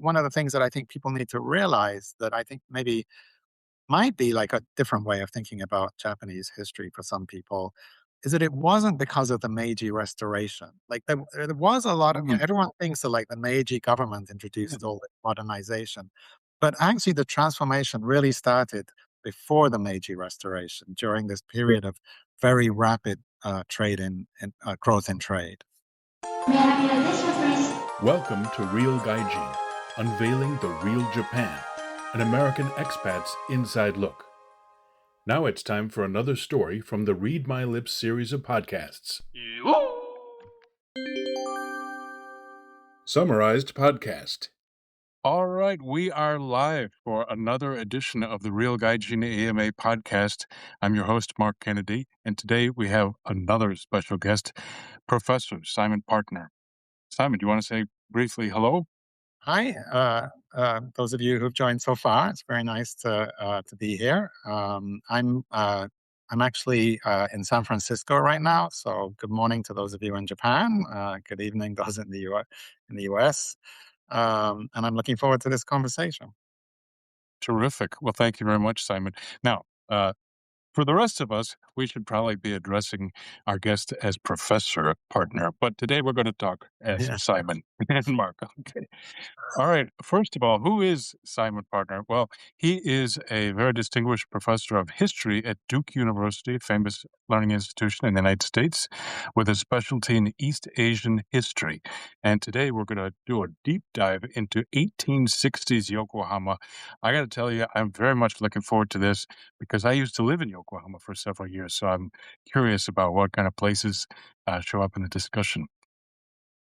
one of the things that I think people need to realize that I think maybe might be like a different way of thinking about Japanese history for some people is that it wasn't because of the Meiji Restoration. Like there was a lot of, Mm, everyone thinks that like the Meiji government introduced all the modernization, but actually the transformation really started before the Meiji Restoration during this period of very rapid trade and growth in trade. May I have your attention, please? Welcome to Real Gaijin, unveiling the real Japan, an American expat's inside look. Now it's time for another story from the Read My Lips series of podcasts. Summarized podcast. All right, we are live for another edition of the Real Gaijin AMA podcast. I'm your host, Mark Kennedy, and today we have another special guest, Professor Simon Partner. Simon, do you want to say briefly hello? Hi, those of you who've joined so far. It's very nice to be here. I'm actually in San Francisco right now, so good morning to those of you in Japan. Good evening those in the US, and I'm looking forward to this conversation. Terrific. Well, thank you very much, Simon. Now, for the rest of us, we should probably be addressing our guest as Professor Partner, but today we're going to talk as Yeah. Simon and Mark. Okay. All right. First of all, who is Simon Partner? Well, he is a very distinguished professor of history at Duke University, a famous learning institution in the United States, with a specialty in East Asian history. And today we're going to do a deep dive into 1860s Yokohama. I got to tell you, I'm very much looking forward to this because I used to live in Yokohama for several years. So I'm curious about what kind of places show up in the discussion.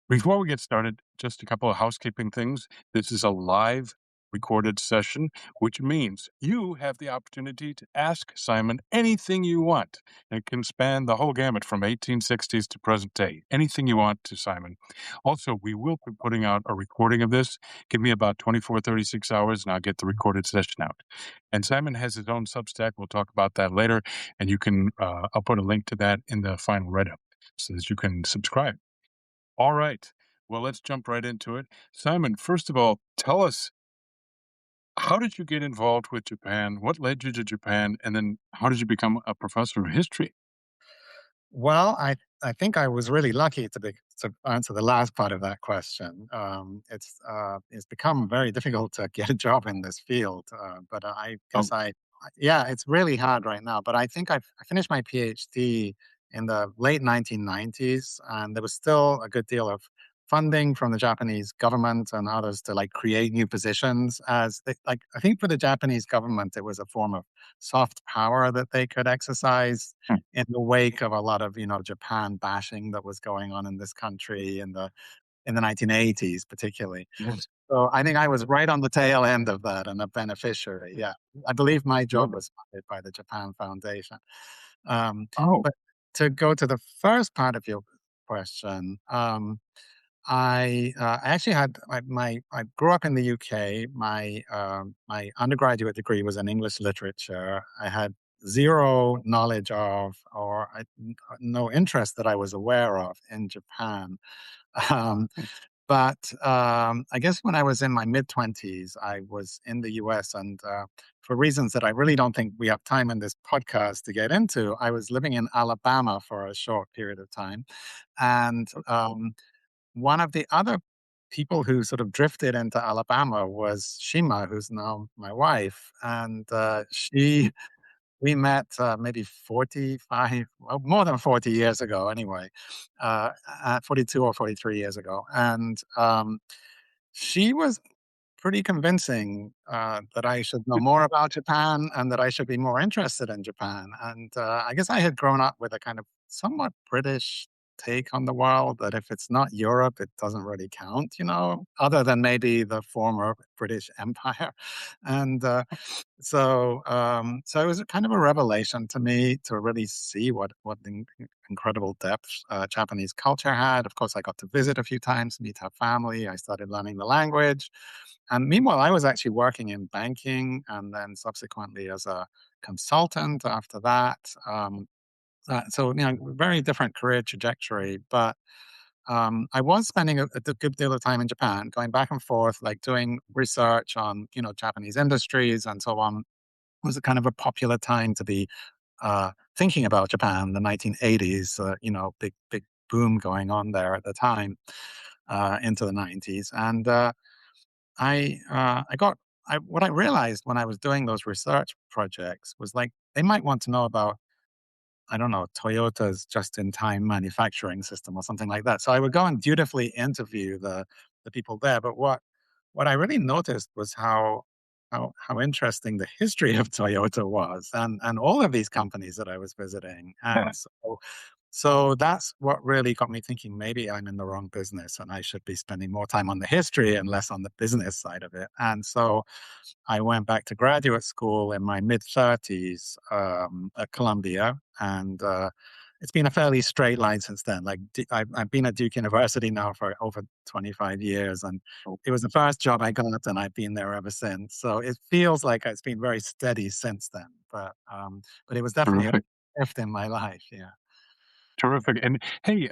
Before we get started, just a couple of housekeeping things. This is a live recorded session, which means you have the opportunity to ask Simon anything you want. It can span the whole gamut from 1860s to present day, anything you want to Simon. Also, we will be putting out a recording of this. Give me about 24, 36 hours, and I'll get the recorded session out. And Simon has his own Substack. We'll talk about that later, and you can, I'll put a link to that in the final write-up so that you can subscribe. All right. Well, let's jump right into it. Simon, first of all, tell us, how did you get involved with Japan? What led you to Japan? And then how did you become a professor of history? Well, I think I was really lucky to answer the last part of that question. It's become very difficult to get a job in this field, but I Oh, guess yeah, it's really hard right now. But I think I finished my PhD in the late 1990s, and there was still a good deal of funding from the Japanese government and others to like create new positions. Like I think for the Japanese government, it was a form of soft power that they could exercise hmm, in the wake of a lot of, Japan bashing that was going on in this country in the 1980s, particularly. yes. So I think I was right on the tail end of that and a beneficiary. Yeah, I believe my job Good. was funded by the Japan Foundation. Um, Oh, but to go to the first part of your question, I actually had I grew up in the UK. My undergraduate degree was in English literature. I had zero knowledge of no interest that I was aware of in Japan. Um, but I guess when I was in my mid-20s, I was in the US, and for reasons that I really don't think we have time in this podcast to get into, I was living in Alabama for a short period of time. And one of the other people who sort of drifted into Alabama was Shima, who's now my wife, and we met maybe 45, well, more than 40 years ago, anyway, 42 or 43 years ago, and she was pretty convincing that I should know more about Japan and that I should be more interested in Japan. And I guess I had grown up with a kind of somewhat British take on the world that if it's not Europe, it doesn't really count, other than maybe the former British Empire. And so it was kind of a revelation to me to really see what incredible depth Japanese culture had. Of course, I got to visit a few times, meet her family. I started learning the language, and meanwhile, I was actually working in banking, and then subsequently as a consultant after that. So very different career trajectory, but I was spending a good deal of time in Japan, going back and forth, like doing research on, Japanese industries and so on. It was a kind of a popular time to be thinking about Japan, the 1980s, big boom going on there at the time, into the 90s. And what I realized when I was doing those research projects was like, they might want to know about, I don't know, Toyota's just-in-time manufacturing system or something like that. So I would go and dutifully interview the people there. But what I really noticed was how interesting the history of Toyota was, and all of these companies that I was visiting. And so that's what really got me thinking, maybe I'm in the wrong business and I should be spending more time on the history and less on the business side of it. And so I went back to graduate school in my mid-30s, at Columbia, and it's been a fairly straight line since then. Like, I've been at Duke University now for over 25 years, and it was the first job I got, and I've been there ever since. So it feels like it's been very steady since then. But it was definitely a Terrific. shift in my life. Yeah. Terrific. And hey,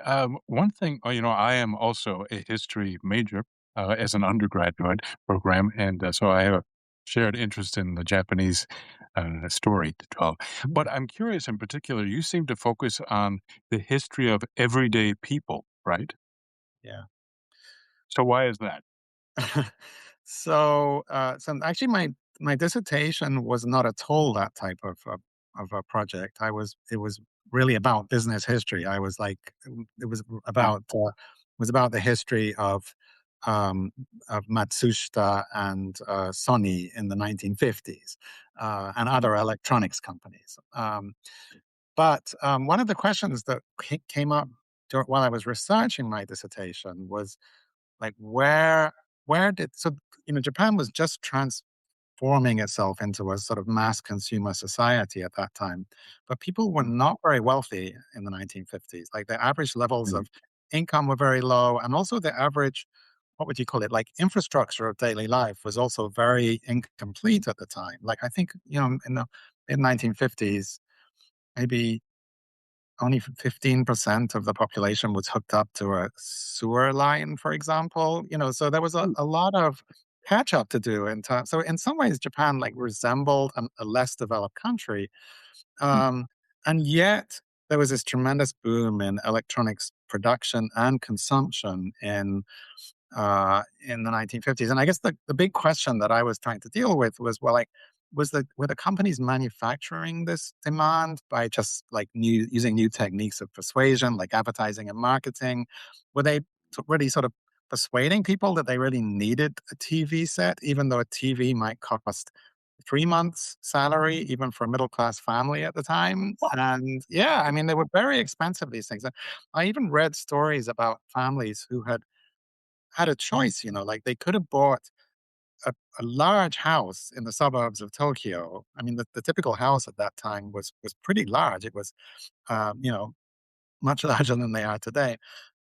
one thing, I am also a history major as an undergraduate program. And so I have a shared interest in the Japanese story to tell. But I'm curious in particular, you seem to focus on the history of everyday people, right? Yeah. So why is that? So actually, my dissertation was not at all that type of a project. It was really about business history. I was like, it Ah, was about the history um, of Matsushita and Sony in the 1950s, and other electronics companies. But one of the questions that came up while I was researching my dissertation was like, where did so Japan was just transforming itself into a sort of mass consumer society at that time, but people were not very wealthy in the 1950s. Like, the average levels mm, of income were very low, and also the average, what would you call it, like, infrastructure of daily life was also very incomplete at the time. Like, I think, in the mid 1950s, maybe only 15% of the population was hooked up to a sewer line, for example. So there was mm, a lot of catch up to do in time. So in some ways, Japan like resembled a less developed country, mm. um, and yet there was this tremendous boom in electronics production and consumption in the 1950s. And I guess the big question that I was trying to deal with was, well, like, were the companies manufacturing this demand by just like using new techniques of persuasion, like advertising and marketing? Were they really sort of persuading people that they really needed a TV set, even though a TV might cost 3 months' salary, even for a middle class family at the time? And yeah, I mean, they were very expensive, these things. And I even read stories about families who had a choice, like, they could have bought a large house in the suburbs of Tokyo. I mean, the typical house at that time was pretty large. It was, um, you know, much larger than they are today.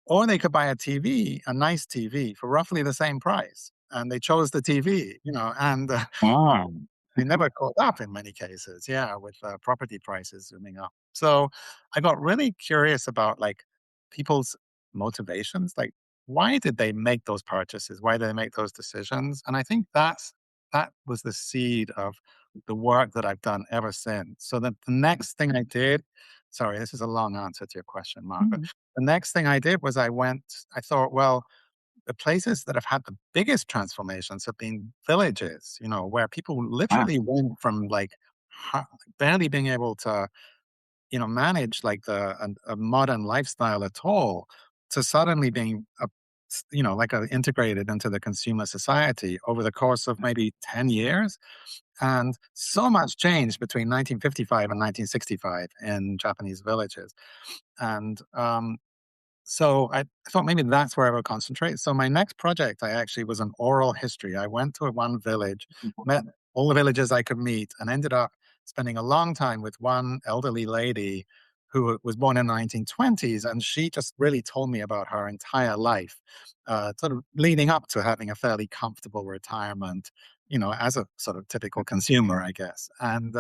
Or they could buy a TV, a nice TV, for roughly the same price. And they chose the TV, and Ah, they never caught up in many cases, yeah, with property prices zooming up. So I got really curious about, like, people's motivations. Like, why did they make those purchases? Why did they make those decisions? And I think that was the seed of the work that I've done ever since. So that the next thing I did, sorry, this is a long answer to your question, Mark, but mm, the next thing I did was I thought, well, the places that have had the biggest transformations have been villages, where people ah, literally went from like barely being able to, manage like a modern lifestyle at all, to suddenly being like integrated into the consumer society over the course of maybe 10 years. And so much changed between 1955 and 1965 in Japanese villages. And so I thought maybe that's where I would concentrate. So my next project, I actually was an oral history. I went to one village, met all the villagers I could meet, and ended up spending a long time with one elderly lady who was born in the 1920s. And she just really told me about her entire life, sort of leading up to having a fairly comfortable retirement, as a sort of typical consumer, I guess. And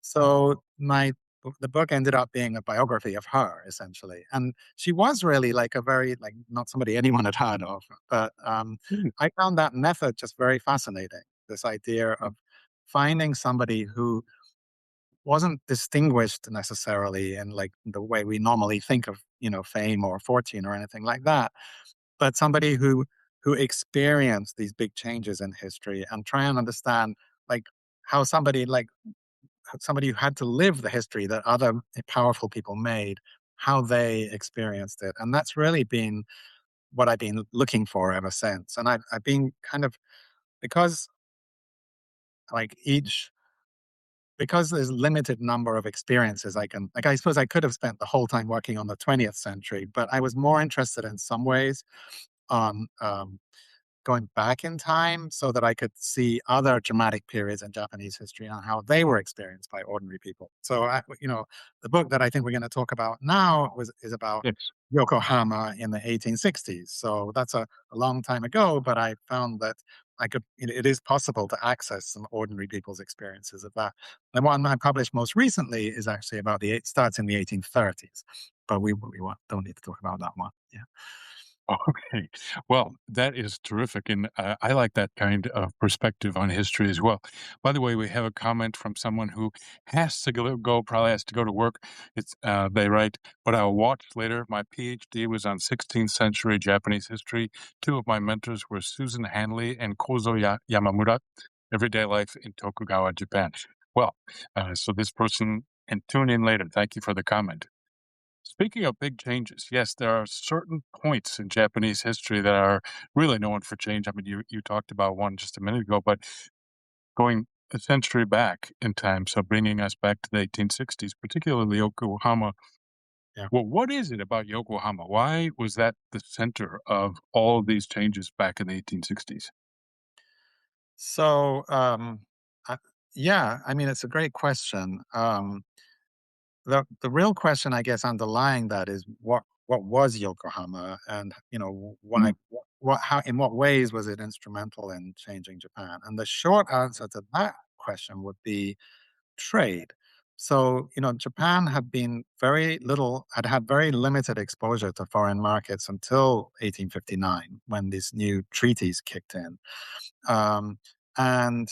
so my the book ended up being a biography of her, essentially. And she was really like a very, like, not somebody anyone had heard of. But Mm. I found that method just very fascinating. This idea of finding somebody who wasn't distinguished necessarily in like the way we normally think of, fame or fortune or anything like that, but somebody who experienced these big changes in history and try and understand like how somebody who had to live the history that other powerful people made, how they experienced it. And that's really been what I've been looking for ever since. And I've been kind of, because like each because there's limited number of experiences I can, like, I suppose I could have spent the whole time working on the 20th century, but I was more interested in some ways on going back in time so that I could see other dramatic periods in Japanese history and how they were experienced by ordinary people. So, the book that I think we're going to talk about now is about Yes. Yokohama in the 1860s. So that's a long time ago, but I found that it is possible to access some ordinary people's experiences of that. The one I published most recently is actually starts in the 1830s, but don't need to talk about that one. Yeah. Okay. Well, that is terrific, and I like that kind of perspective on history as well. By the way, we have a comment from someone who has to probably has to go to work. They write, "But I'll watch later. My PhD was on 16th century Japanese history. Two of my mentors were Susan Hanley and Yamamura, Everyday Life in Tokugawa, Japan." Well, so this person can tune in later. Thank you for the comment. Speaking of big changes, yes, there are certain points in Japanese history that are really known for change. I mean, you talked about one just a minute ago, but going a century back in time, so bringing us back to the 1860s, particularly Yokohama. Yeah. Well, what is it about Yokohama? Why was that the center of all of these changes back in the 1860s? So, I, yeah, I mean, it's a great question. The real question, I guess, underlying that is what was Yokohama, and why, Mm, how, in what ways was it instrumental in changing Japan? And the short answer to that question would be trade. So, Japan had very limited exposure to foreign markets until 1859, when these new treaties kicked in. Um, and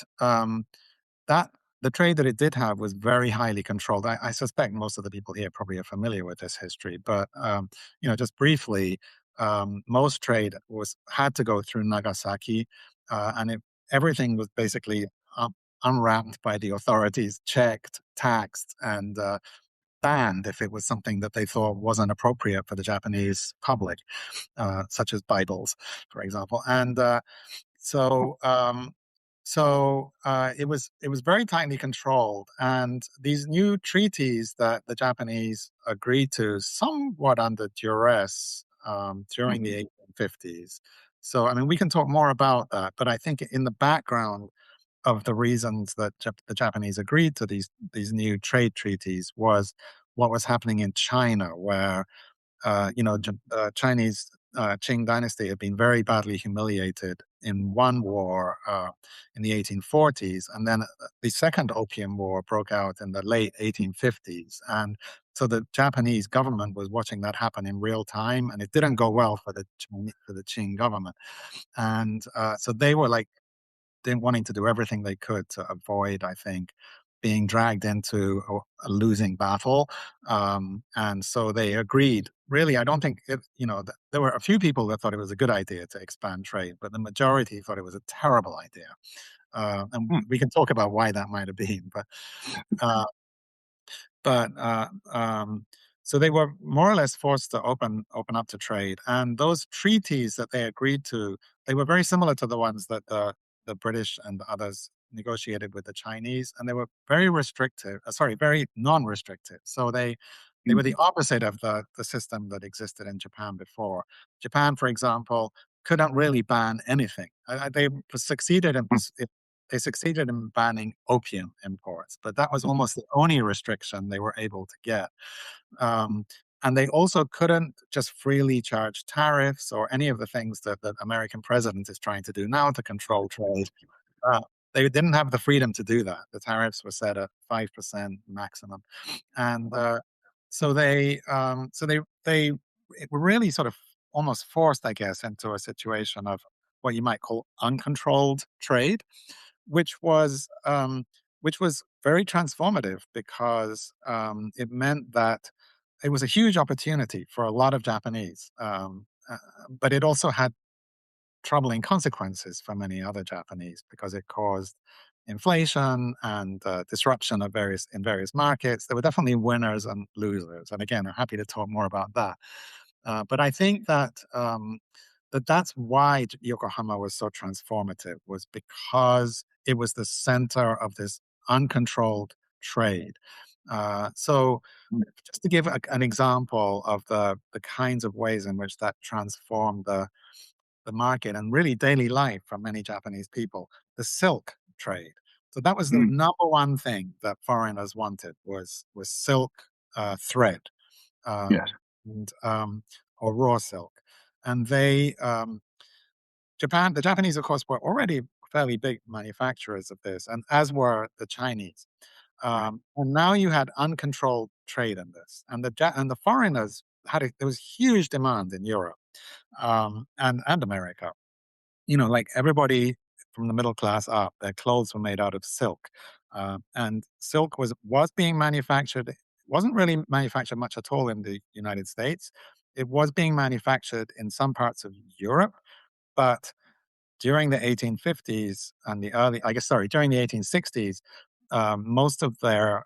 that the trade that it did have was very highly controlled. I suspect most of the people here probably are familiar with this history, but just briefly, most trade had to go through Nagasaki, and everything was basically um, unwrapped by the authorities, checked, taxed, and banned if it was something that they thought wasn't appropriate for the Japanese public, such as Bibles, for example. And so um, it was very tightly controlled, and these new treaties that the Japanese agreed to, somewhat under duress, mm, during the 1850s. So I mean, we can talk more about that, but I think in the background of the reasons that the Japanese agreed to these new trade treaties was what was happening in China, where Chinese Qing dynasty had been very badly humiliated in one war in the 1840s, and then the second Opium War broke out in the late 1850s, and so the Japanese government was watching that happen in real time, and it didn't go well for the Qing government, and so they were like wanting to do everything they could to avoid, I think, being dragged into a losing battle. And so they agreed. Really, I don't think there were a few people that thought it was a good idea to expand trade, but the majority thought it was a terrible idea. And mm, we can talk about why that might have been, uh, but so they were more or less forced to open up to trade, and those treaties that they agreed to, they were very similar to the ones that the British and others negotiated with the Chinese, and they were very restrictive. Sorry, very non-restrictive. So they mm, were the opposite of the system that existed in Japan before. Japan, for example, couldn't really ban anything. They succeeded in mm, they succeeded in banning opium imports, but that was almost the only restriction they were able to get. Um, and they also couldn't just freely charge tariffs or any of the things that the American president is trying to do now to control trade. they didn't have the freedom to do that. The tariffs were set at 5% maximum, and so they were really sort of almost forced, I guess, into a situation of what you might call uncontrolled trade, which was um, which was very transformative because it meant that it was a huge opportunity for a lot of Japanese, but it also had troubling consequences for many other Japanese because it caused inflation and disruption of various markets. There were definitely winners and losers, and again, I'm happy to talk more about that. But I think that's why Yokohama was so transformative, was because it was the center of this uncontrolled trade. So, just to give an example of the kinds of ways in which that transformed the market and really daily life for many Japanese people, the silk trade. So that was the number one thing that foreigners wanted was silk thread, Yes. and or raw silk. And the Japanese, of course, were already fairly big manufacturers of this, and as were the Chinese. And now you had uncontrolled trade in this, and the foreigners there was huge demand in Europe, and America. Like everybody from the middle class up, their clothes were made out of silk, and silk was being manufactured. It wasn't really manufactured much at all in the United States. It was being manufactured in some parts of Europe, but during the 1850s and during the 1860s, most of their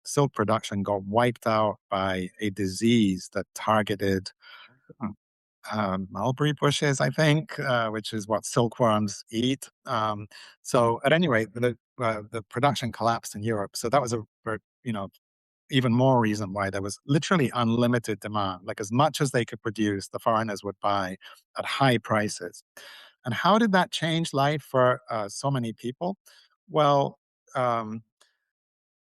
silk production got wiped out by a disease that targeted mulberry bushes, I think, which is what silkworms eat. So at any rate, the production collapsed in Europe. So that was even more reason why there was literally unlimited demand. Like as much as they could produce, the foreigners would buy at high prices. And how did that change life for so many people? Well, um,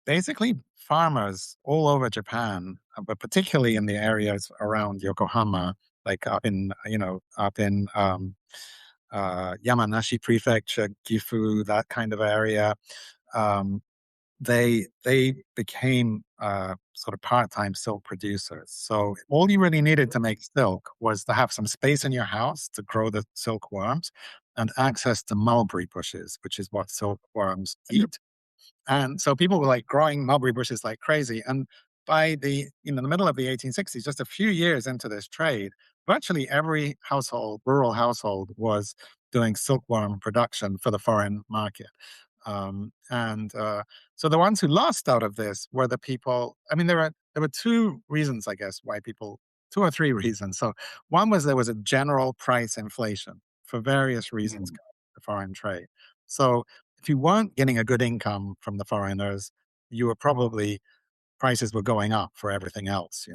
basically, farmers all over Japan, but particularly in the areas around Yokohama, like up in Yamanashi Prefecture, Gifu, that kind of area, um, they became sort of part-time silk producers. So all you really needed to make silk was to have some space in your house to grow the silkworms and access to mulberry bushes, which is what silkworms eat. And so people were like growing mulberry bushes like crazy. And by the middle of the 1860s, just a few years into this trade, virtually every rural household, was doing silkworm production for the foreign market. And so the ones who lost out of this were the people. I mean, there were two reasons, I guess, why people, two or three reasons. So one was there was a general price inflation for various reasons, the foreign trade. So if you weren't getting a good income from the foreigners, you were probably prices were going up for everything else.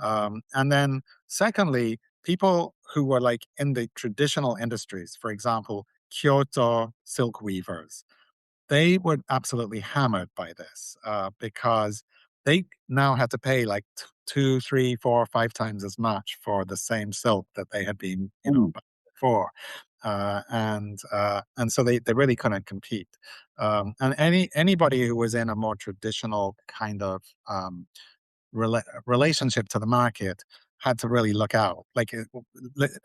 And then secondly, people who were like in the traditional industries, for example, Kyoto silk weavers, they were absolutely hammered by this because they now had to pay like two, three, four, five times as much for the same silk that they had been, buying before, and so they really couldn't compete. And anybody who was in a more traditional kind of relationship to the market had to really look out.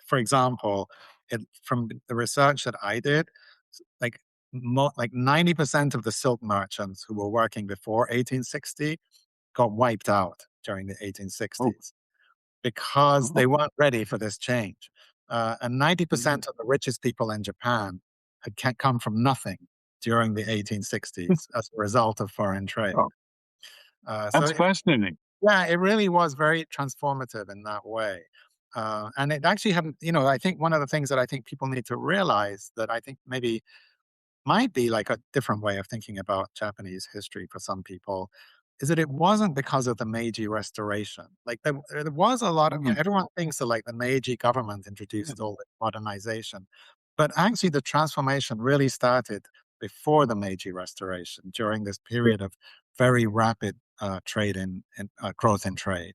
For example, from the research that I did, like 90% of the silk merchants who were working before 1860 got wiped out during the 1860s because they weren't ready for this change. And 90% of the richest people in Japan had come from nothing during the 1860s as a result of foreign trade. Oh, that's fascinating. Yeah, it really was very transformative in that way. And it actually I think one of the things that I think people need to realize, that I think maybe might be like a different way of thinking about Japanese history for some people, is that it wasn't because of the Meiji Restoration. Like there was a lot of, everyone thinks that like the Meiji government introduced all the modernization, but actually the transformation really started before the Meiji Restoration, during this period of very rapid trade and growth in trade.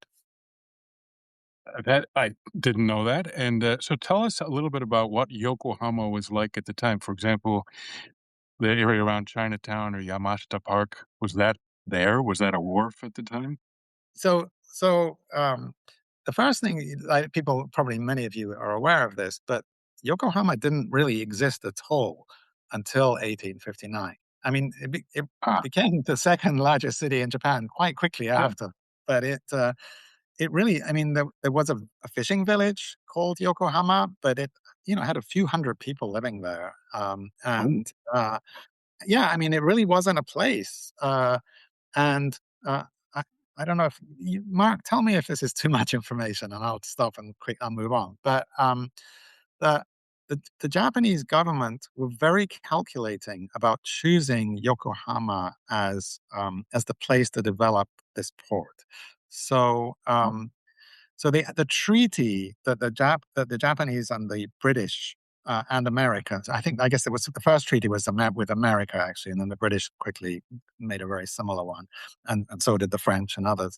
That I didn't know that. And so tell us a little bit about what Yokohama was like at the time. For example, the area around Chinatown or Yamashita Park, was that there? Was that a wharf at the time? So the first thing, like people, probably many of you are aware of this, but Yokohama didn't really exist at all until 1859. I mean, it Ah, became the second largest city in Japan quite quickly yeah. after, but it really, I mean, there was a fishing village called Yokohama, but it, had a few hundred people living there. Oh, Yeah, I mean, it really wasn't a place. And uh, I, I don't know if Mark, tell me if this is too much information, and I'll stop and I'll move on. But the, the Japanese government were very calculating about choosing Yokohama as the place to develop this port. So the treaty that the Japanese and the British and Americans, I guess it was the first treaty was with America actually, and then the British quickly made a very similar one, and so did the French and others.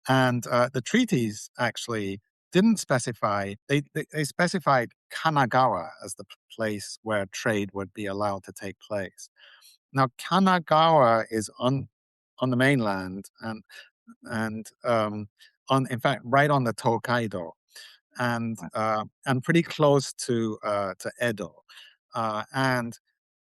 And the treaties actually didn't specify; they specified Kanagawa as the place where trade would be allowed to take place. Now, Kanagawa is on the mainland, and on in fact right on the Tokaido, and pretty close to Edo, and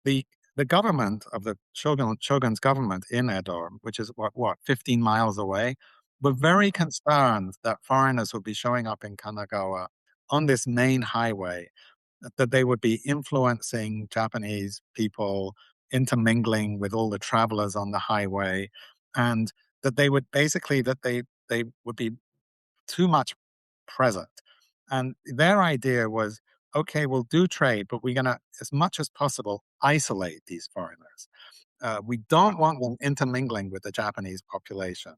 the the government of the shogun's government in Edo, which is what 15 miles away, were very concerned that foreigners would be showing up in Kanagawa on this main highway, that they would be influencing Japanese people, intermingling with all the travelers on the highway, and that they would basically that they would be too much present. And their idea was, okay, we'll do trade, but we're gonna, as much as possible, isolate these foreigners. We don't want them intermingling with the Japanese population.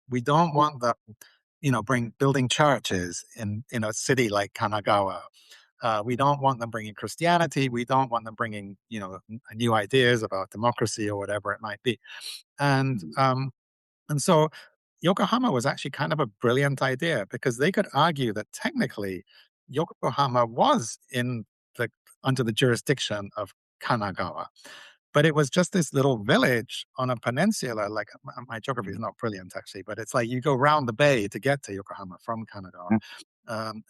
We don't want them, building churches in a city like Kanagawa. We don't want them bringing Christianity. We don't want them bringing, new ideas about democracy or whatever it might be. And and so Yokohama was actually kind of a brilliant idea because they could argue that technically Yokohama was in the under the jurisdiction of Kanagawa. But it was just this little village on a peninsula. Like my geography is not brilliant actually, but it's like you go round the bay to get to Yokohama from Kanagawa,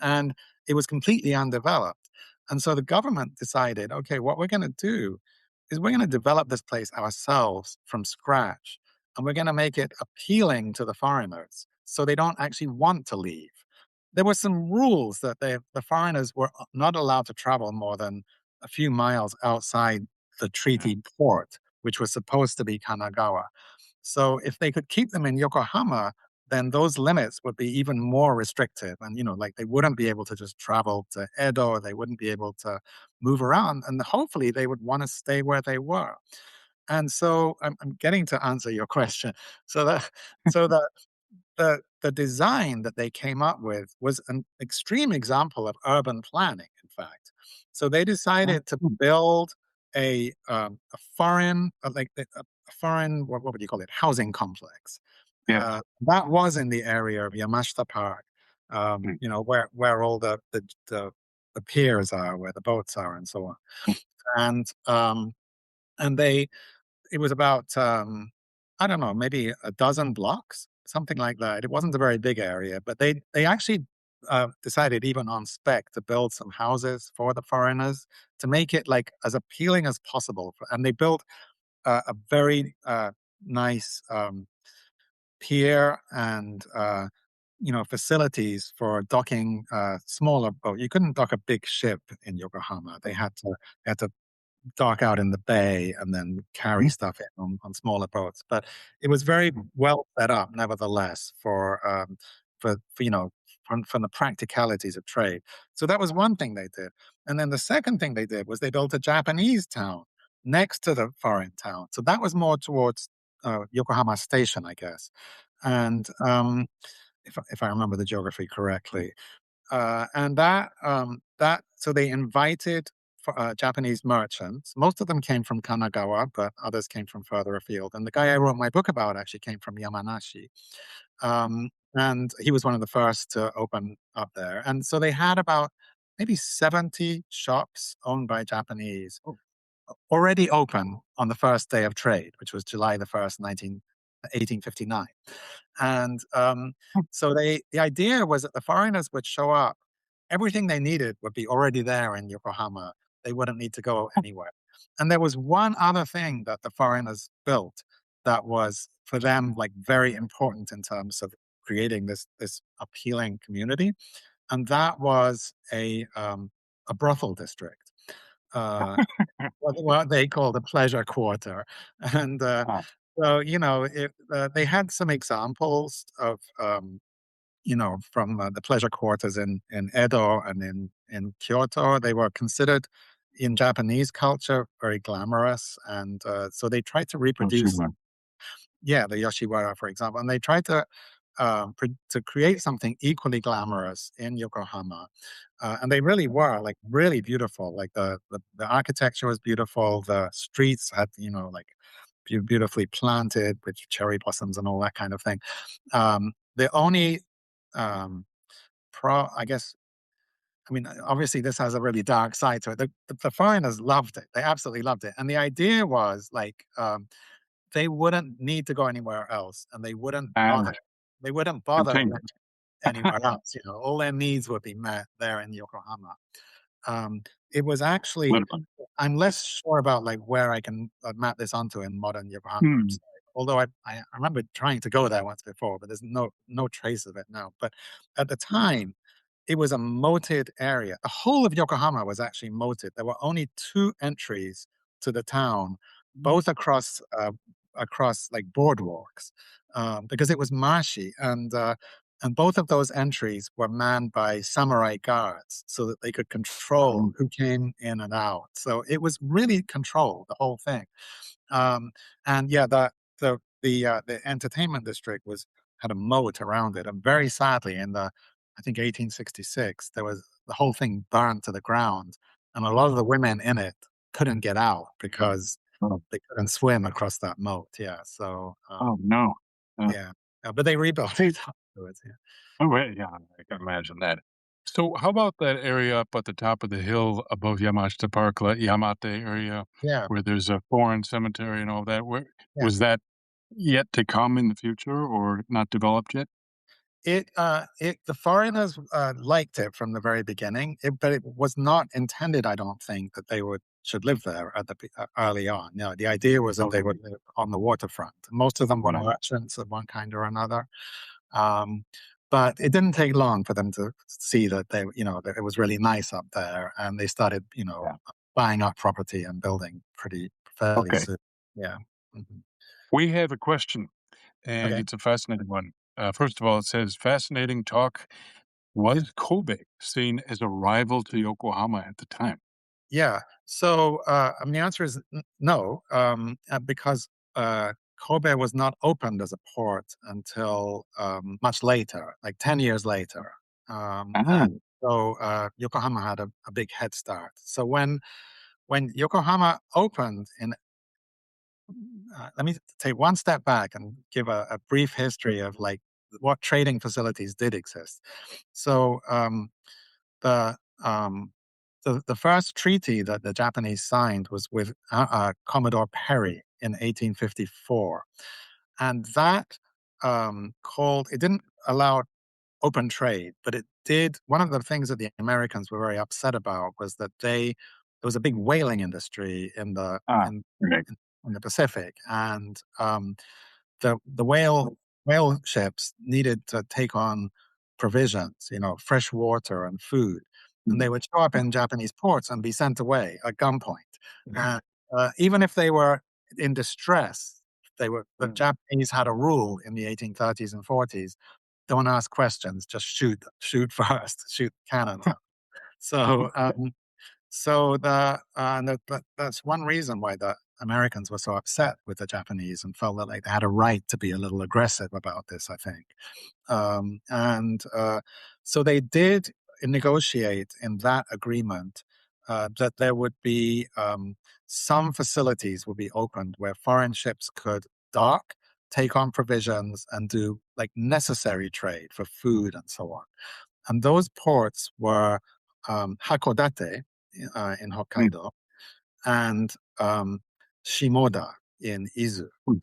and it was completely undeveloped. And so the government decided, okay, what we're going to do is we're going to develop this place ourselves from scratch, and we're going to make it appealing to the foreigners so they don't actually want to leave. There were some rules that the foreigners were not allowed to travel more than a few miles outside the treaty port, which was supposed to be Kanagawa. So if they could keep them in Yokohama, then those limits would be even more restrictive. And, like they wouldn't be able to just travel to Edo, they wouldn't be able to move around. And hopefully they would want to stay where they were. And so I'm getting to answer your question. So that so the design that they came up with was an extreme example of urban planning, in fact. So they decided to build a foreign, a foreign, what would you call it, housing complex. yeah. That was in the area of Yamashita Park, where all the piers are, where the boats are, and so on. And and they it was about, I don't know, maybe a dozen blocks, something like that. It wasn't a very big area, but they actually decided, even on spec, to build some houses for the foreigners to make it like as appealing as possible. And they built a very nice pier and facilities for docking smaller boat. You couldn't dock a big ship in Yokohama. They had to dock out in the bay and then carry stuff in on smaller boats. But it was very well set up, nevertheless, from the practicalities of trade. So that was one thing they did. And then the second thing they did was they built a Japanese town next to the foreign town. So that was more towards Yokohama Station, I guess. And if I remember the geography correctly, and so they invited Japanese merchants. Most of them came from Kanagawa, but others came from further afield. And the guy I wrote my book about actually came from Yamanashi, and he was one of the first to open up there. And so they had about maybe 70 shops owned by Japanese already open on the first day of trade, which was July the 1st, 1859. And so the idea was that the foreigners would show up, everything they needed would be already there in Yokohama. They wouldn't need to go anywhere. And there was one other thing that the foreigners built that was for them like very important in terms of creating this appealing community, and that was a brothel district. Uh, what they called a pleasure quarter. And Ah, so, they had some examples of, from the pleasure quarters in Edo and in Kyoto. They were considered in Japanese culture very glamorous. And so they tried to reproduce, Hiroshima. yeah, the Yoshiwara, for example, and they tried to create something equally glamorous in Yokohama. And they really were like really beautiful. Like the architecture was beautiful. The streets had, like beautifully planted with cherry blossoms and all that kind of thing. The only um, I guess, I mean, obviously this has a really dark side to it. The foreigners loved it. They absolutely loved it. And the idea was like, they wouldn't need to go anywhere else, and they wouldn't Ah, bother. They wouldn't bother containment. anywhere else. All their needs would be met there in Yokohama. It was actually, Literally. I'm less sure about like where I can map this onto in modern Yokohama. I'm Hmm. sorry. Although I remember trying to go there once before, but there's no trace of it now. But at the time, it was a moated area. The whole of Yokohama was actually moated. There were only two entries to the town, both across like boardwalks, because it was marshy, and both of those entries were manned by samurai guards so that they could control Mm. who came in and out. So it was really controlled, the whole thing. Um, and yeah, the entertainment district had a moat around it, and very sadly, in the I think 1866, there was the whole thing burned to the ground, and a lot of the women in it couldn't get out because Oh, they couldn't swim across that moat. Yeah, so oh no. Uh, yeah, but they rebuilt it afterwards. Yeah, oh, wait, yeah, I can imagine that. So, how about that area up at the top of the hill above Yamashita Park, Yamate area, yeah, where there's a foreign cemetery and all that? Where yeah. was that yet to come in the future or not developed yet? The foreigners liked it from the very beginning, but it was not intended, I don't think, that they should live there early on. No, the idea was that they Okay. would live on the waterfront. Most of them were Right. merchants of one kind or another. Um, but it didn't take long for them to see that that it was really nice up there, and they started, Yeah. buying up property and building fairly Okay. soon. Yeah. Mhm. We have a question, and Okay. it's a fascinating one. First of all, it says, fascinating talk. Yeah. Was Kobe seen as a rival to Yokohama at the time? Yeah. So, I mean, the answer is no, because Kobe was not opened as a port until much later, like 10 years later. Ah, And so Yokohama had a big head start. So when Yokohama opened let me take one step back and give a brief history of like what trading facilities did exist. So the um, the first treaty that the Japanese signed was with Commodore Perry in 1854, and that called it didn't allow open trade, but it did. One of the things that the Americans were very upset about was that there was a big whaling industry in, okay. in the Pacific, and the whale ships needed to take on provisions, fresh water and food, and they Mm. would show up in Japanese ports and be sent away at gunpoint. And even if they were in distress, the Japanese had a rule in the 1830s and 40s: don't ask questions, just shoot first, shoot cannons. So that's one reason why the Americans were so upset with the Japanese and felt that like they had a right to be a little aggressive about this, I think. And so they did negotiate in that agreement that there would be some facilities would be opened where foreign ships could dock, take on provisions, and do like necessary trade for food and so on. And those ports were Hakodate in Mm. Hokkaido and um, Shimoda in Izu. Hmm.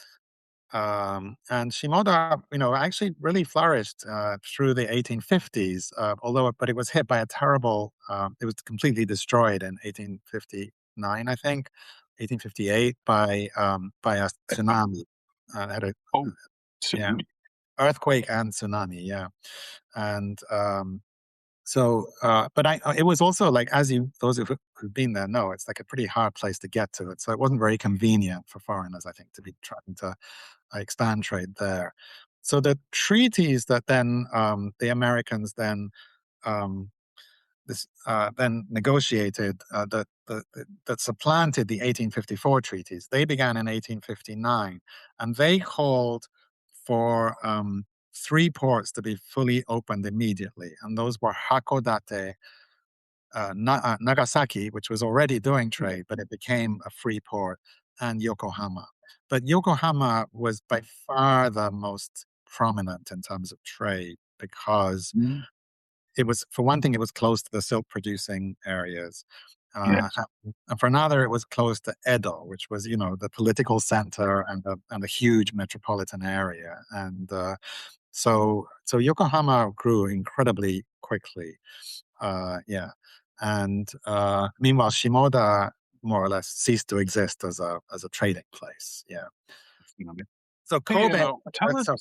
And Shimoda, actually really flourished through the 1850s, but it was hit by a terrible, it was completely destroyed in 1859, I think, 1858 by a tsunami. Had a Oh, yeah, certainly. earthquake and tsunami, yeah. And but it was also like, those who've been there know, it's like a pretty hard place to get to it. So it wasn't very convenient for foreigners, I think, to be trying to expand trade there. So the treaties that then the Americans um, then negotiated that supplanted the 1854 treaties. They began in 1859, and they called for three ports to be fully opened immediately, and those were Hakodate, Nagasaki, which was already doing trade, but it became a free port, and Yokohama. But Yokohama was by far the most prominent in terms of trade because Mm, it was, for one thing, it was close to the silk producing areas. yes. And for another, it was close to Edo, which was, the political center and a huge metropolitan area. And so Yokohama grew incredibly quickly. Yeah. And meanwhile, Shimoda more or less ceased to exist as a trading place. Yeah. Definitely. So Hey, Kobe, tell us. so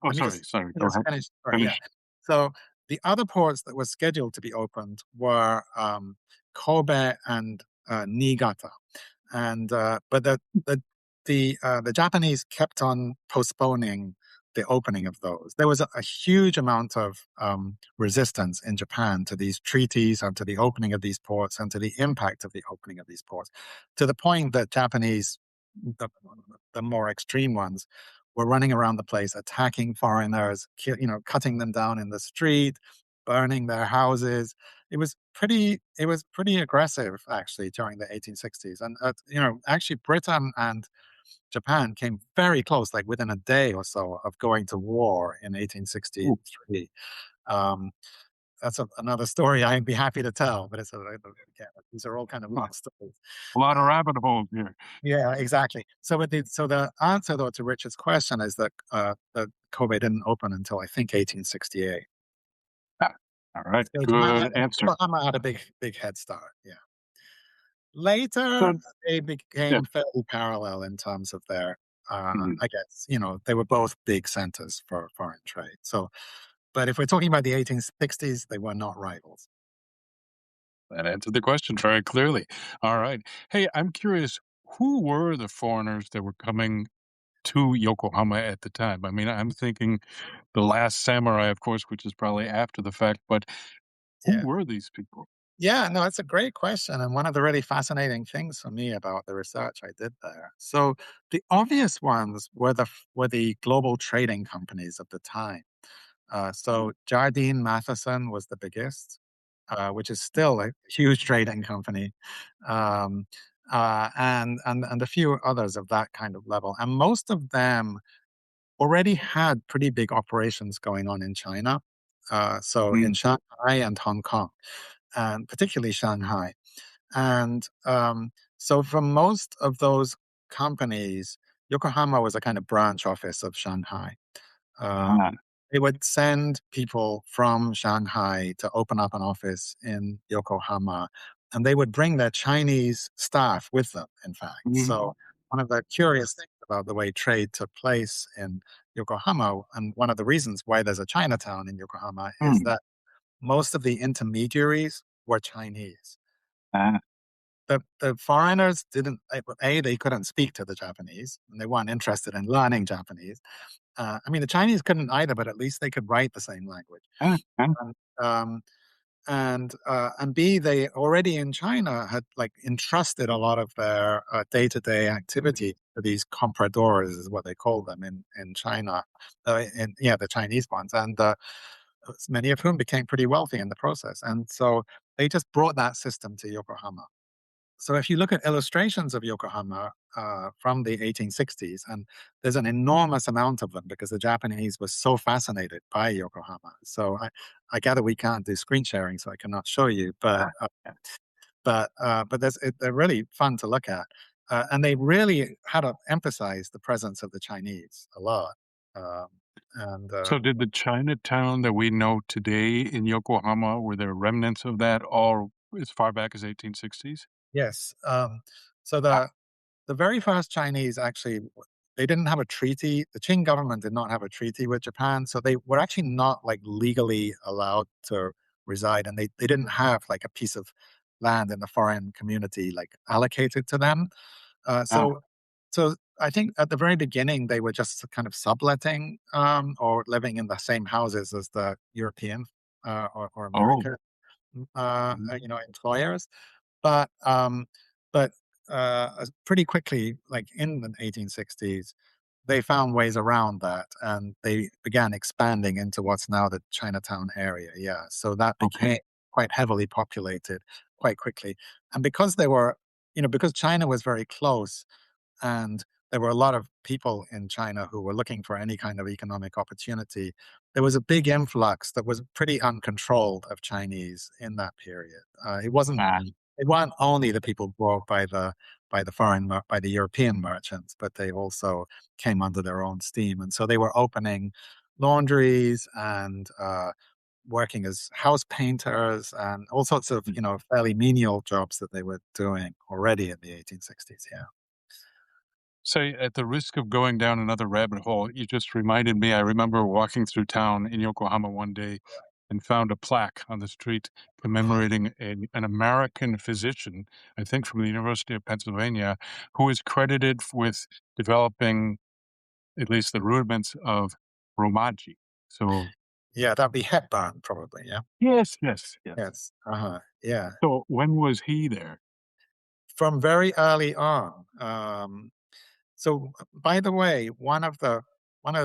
Oh, let me just sorry. Go just ahead. finish. Sorry, yeah. Finish. So the other ports that were scheduled to be opened were Kobe and Niigata, and but the Japanese kept on postponing the opening of those. There was a huge amount of resistance in Japan to these treaties and to the opening of these ports and to the impact of the opening of these ports, to the point that Japanese, the, the more extreme ones, were running around the place attacking foreigners, cutting them down in the street, burning their houses. It was pretty aggressive actually during the 1860s, and actually Britain and Japan came very close, like within a day or so of going to war in Ooh, 1863. Um, that's another story I'd be happy to tell, but yeah, these are all kind of huh, long stories. a lot of Uh, rabbit holes here. yeah, exactly. So the answer though to Richard's question is that Kobe didn't open until I think 1868. Ah, all right. So Good answer. Yokohama had a big head start. Yeah. Later, So, they yeah. became fairly parallel in terms of their, Mhm. I guess, they were both big centers for foreign trade. So, but if we're talking about the 1860s, they were not rivals. That answered the question very clearly. All right. Hey, I'm curious, who were the foreigners that were coming to Yokohama at the time? I mean, I'm thinking The Last Samurai, of course, which is probably after the fact, but who Yeah. were these people? Yeah, no, it's a great question. And one of the really fascinating things for me about the research I did there. So the obvious ones were the global trading companies of the time. Mm, So Jardine Matheson was the biggest, which is still a huge trading company, um, and a few others of that kind of level. And most of them already had pretty big operations going on in China. So in mm, Shanghai and Hong Kong, and particularly Shanghai. And so for most of those companies, Yokohama was a kind of branch office of Shanghai. ah, They would send people from Shanghai to open up an office in Yokohama, and they would bring their Chinese staff with them, in fact. mm, So, one of the curious things about the way trade took place in Yokohama, and one of the reasons why there's a Chinatown in Yokohama, is mm, that most of the intermediaries were Chinese. ah, The foreigners didn't, they couldn't speak to the Japanese, and they weren't interested in learning Japanese. I mean, the Chinese couldn't either, but at least they could write the same language. ah, ah, And and B, they already in China had like entrusted a lot of their day-to-day activity to these compradores, is what they call them in China, the Chinese ones, and many of whom became pretty wealthy in the process. And so they just brought that system to Yokohama. So if you look at illustrations of Yokohama from the 1860s, and there's an enormous amount of them because the Japanese were so fascinated by Yokohama. So I gather we can't do screen sharing, so I cannot show you, ah, but they're really fun to look at. And they really had to emphasize the presence of the Chinese a lot. Um, and So did the Chinatown that we know today in Yokohama, were there remnants of that all as far back as 1860s? yes, so Wow. the very first Chinese actually, they didn't have a treaty. The Qing government did not have a treaty with Japan, so they were actually not like legally allowed to reside, and they didn't have like a piece of land in the foreign community like allocated to them. Uh, Ah, so so I think at the very beginning they were just kind of subletting or living in the same houses as the European or oh, American mhm, employers. But pretty quickly, like in the 1860s, they found ways around that, and they began expanding into what's now the Chinatown area. Yeah, so that okay. became quite heavily populated quite quickly, and because they were, because China was very close, and there were a lot of people in China who were looking for any kind of economic opportunity. There was a big influx that was pretty uncontrolled of Chinese in that period. Man, It weren't only the people brought by the European merchants, but they also came under their own steam, and so they were opening laundries and working as house painters and all sorts of fairly menial jobs that they were doing already in the 1860s. Yeah. so at the risk of going down another rabbit hole, you just reminded me. I remember walking through town in Yokohama one day and found a plaque on the street commemorating an American physician, I think from the University of Pennsylvania, who is credited with developing at least the rudiments of Romaji. So Yeah, that'd be Hepburn probably, yeah? yes, yes, yes. Yes, yeah. So when was he there? From very early on, by the way, one of the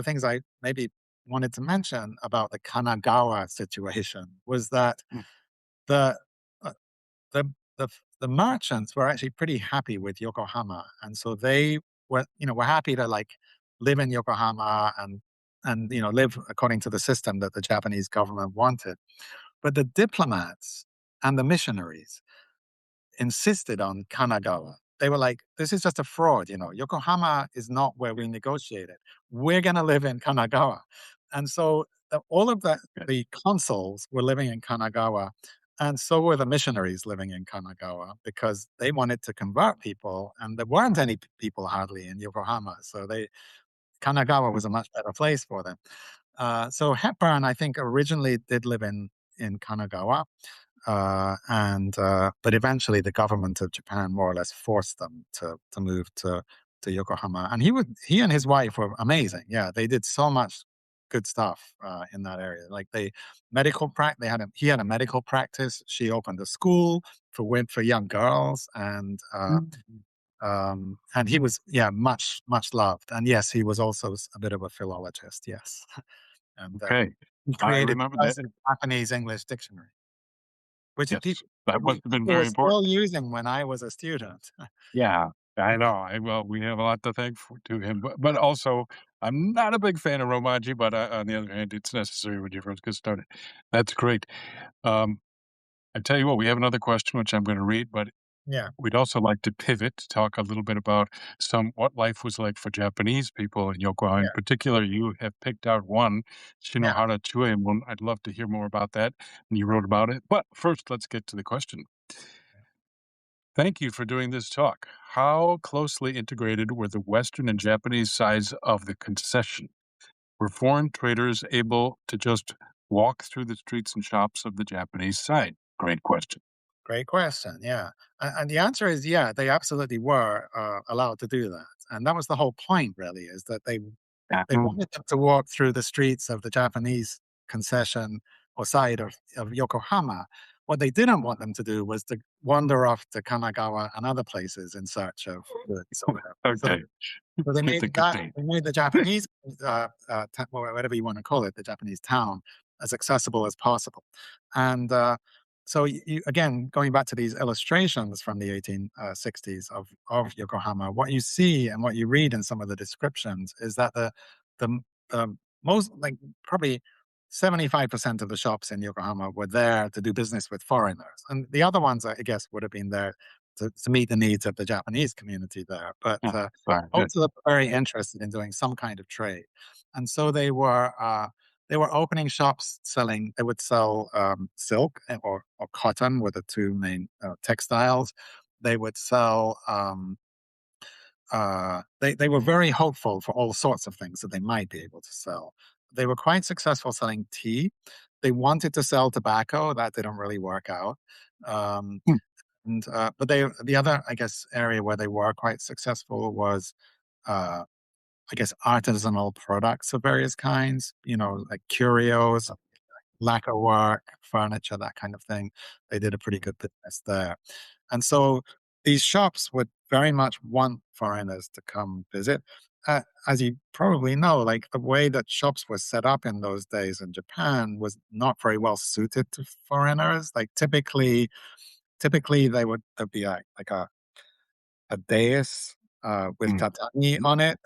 things I maybe wanted to mention about the Kanagawa situation was that Mm, the uh, the merchants were actually pretty happy with Yokohama, and so they were happy to, like, live in Yokohama and live according to the system that the Japanese government wanted. But the diplomats and the missionaries insisted on Kanagawa. They were like, "This is just a fraud, Yokohama is not where we negotiated. We're gonna live in Kanagawa." And so all of okay. the consuls were living in Kanagawa, and so were the missionaries living in Kanagawa because they wanted to convert people, and there weren't any people hardly in Yokohama. So Kanagawa Mm, was a much better place for them. So Hepburn, I think, originally did live in Kanagawa, but eventually the government of Japan more or less forced them to move to Yokohama. And he and his wife were amazing. Yeah, they did so much good stuff in that area. Like he had a medical practice. She opened a school for young girls, mm, and he was, yeah, much loved. And yes, he was also a bit of a philologist. Yes, and okay. he I created remember the that. first Japanese English dictionary, which Yes, that must have been people were very important. still using when I was a student. Yeah, I know. Well, we have a lot to thank to him, but also I'm not a big fan of Romaji, but on the other hand, it's necessary when you first get started. That's great. Um, I tell you what, we have another question which I'm going to read, but Yeah, we'd also like to pivot to talk a little bit about what life was like for Japanese people in Yokohama. In yeah, particular, you have picked out one, yeah. Shinohara Chūemon. I'd love to hear more about that, and you wrote about it. But first, let's get to the question. Thank you for doing this talk. How closely integrated were the Western and Japanese sides of the concession? Were foreign traders able to just walk through the streets and shops of the Japanese side? Great question. Great question. Yeah, and the answer is yeah. They absolutely were allowed to do that, and that was the whole point. Really, is that they Uh, wanted them to walk through the streets of the Japanese concession or side of Yokohama. What they didn't want them to do was to wander off to Kanagawa and other places in search of goods or whatever. okay. So they Get made the that contain. they made the Japanese, or whatever you want to call it, the Japanese town, as accessible as possible. And so, again, going back to these illustrations from the 1860s of Yokohama, what you see and what you read in some of the descriptions is that the, the most, like, probably 75% of the shops in Yokohama were there to do business with foreigners, and the other ones, I guess, would have been there to meet the needs of the Japanese community there. But Right. also very interested in doing some kind of trade, and so they were opening shops selling. They would sell silk or cotton were the two main textiles. They would sell. They were very hopeful for all sorts of things that they might be able to sell. They were quite successful selling tea. They wanted to sell tobacco. That didn't really work out. Um, Hmm. and but the other, I guess, area where they were quite successful was, I guess, artisanal products of various kinds. Like curios, lacquer work, furniture, that kind of thing. They did a pretty good business there. And so these shops would very much want foreigners to come visit. As you probably know, like the way that shops were set up in those days in Japan was not very well suited to foreigners. Like typically there'd be like a dais with Mm. tatami on it,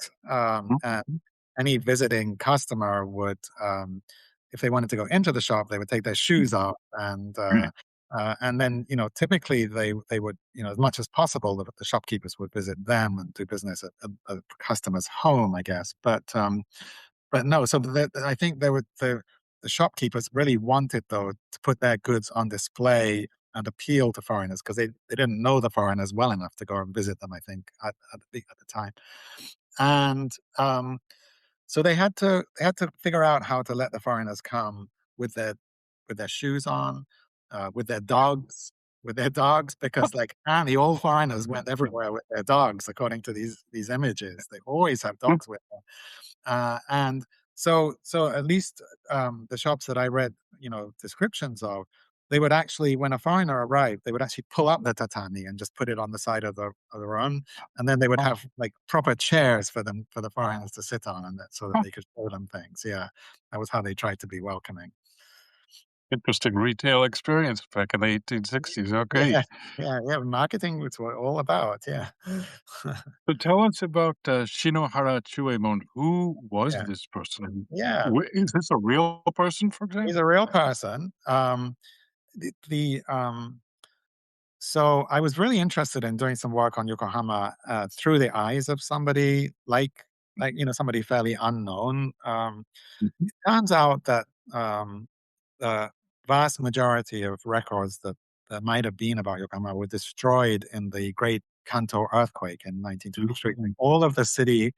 Mm. and any visiting customer would, if they wanted to go into the shop, they would take their shoes off, and then typically they would, as much as possible, the shopkeepers would visit them and do business at a customer's home, I guess. But no, so I think the shopkeepers really wanted though to put their goods on display and appeal to foreigners because they didn't know the foreigners well enough to go and visit them, I think, at the time. And so they had to figure out how to let the foreigners come with their shoes on, with their dogs, because like apparently all foreigners went everywhere with their dogs, according to these images. They always have dogs with them, and so at least the shops that I read, descriptions of, they would actually, when a foreigner arrived, they would actually pull up the tatami and just put it on the side of the room, and then they would have like proper chairs for the foreigners to sit on, and so that they could show them things. Yeah, that was how they tried to be welcoming. Interesting retail experience back in the 1860s. Okay. Yeah, yeah. Marketing was what all about. Yeah, So tell us about Shinohara Chūemon. Who was yeah, this person? yeah. Is this a real person, for He's example? a real person. The So I was really interested in doing some work on Yokohama through the eyes of somebody like somebody fairly unknown. Mhm. It turns out that the vast majority of records that might have been about Yokohama were destroyed in the Great Kanto earthquake in 1923. Like, all of the city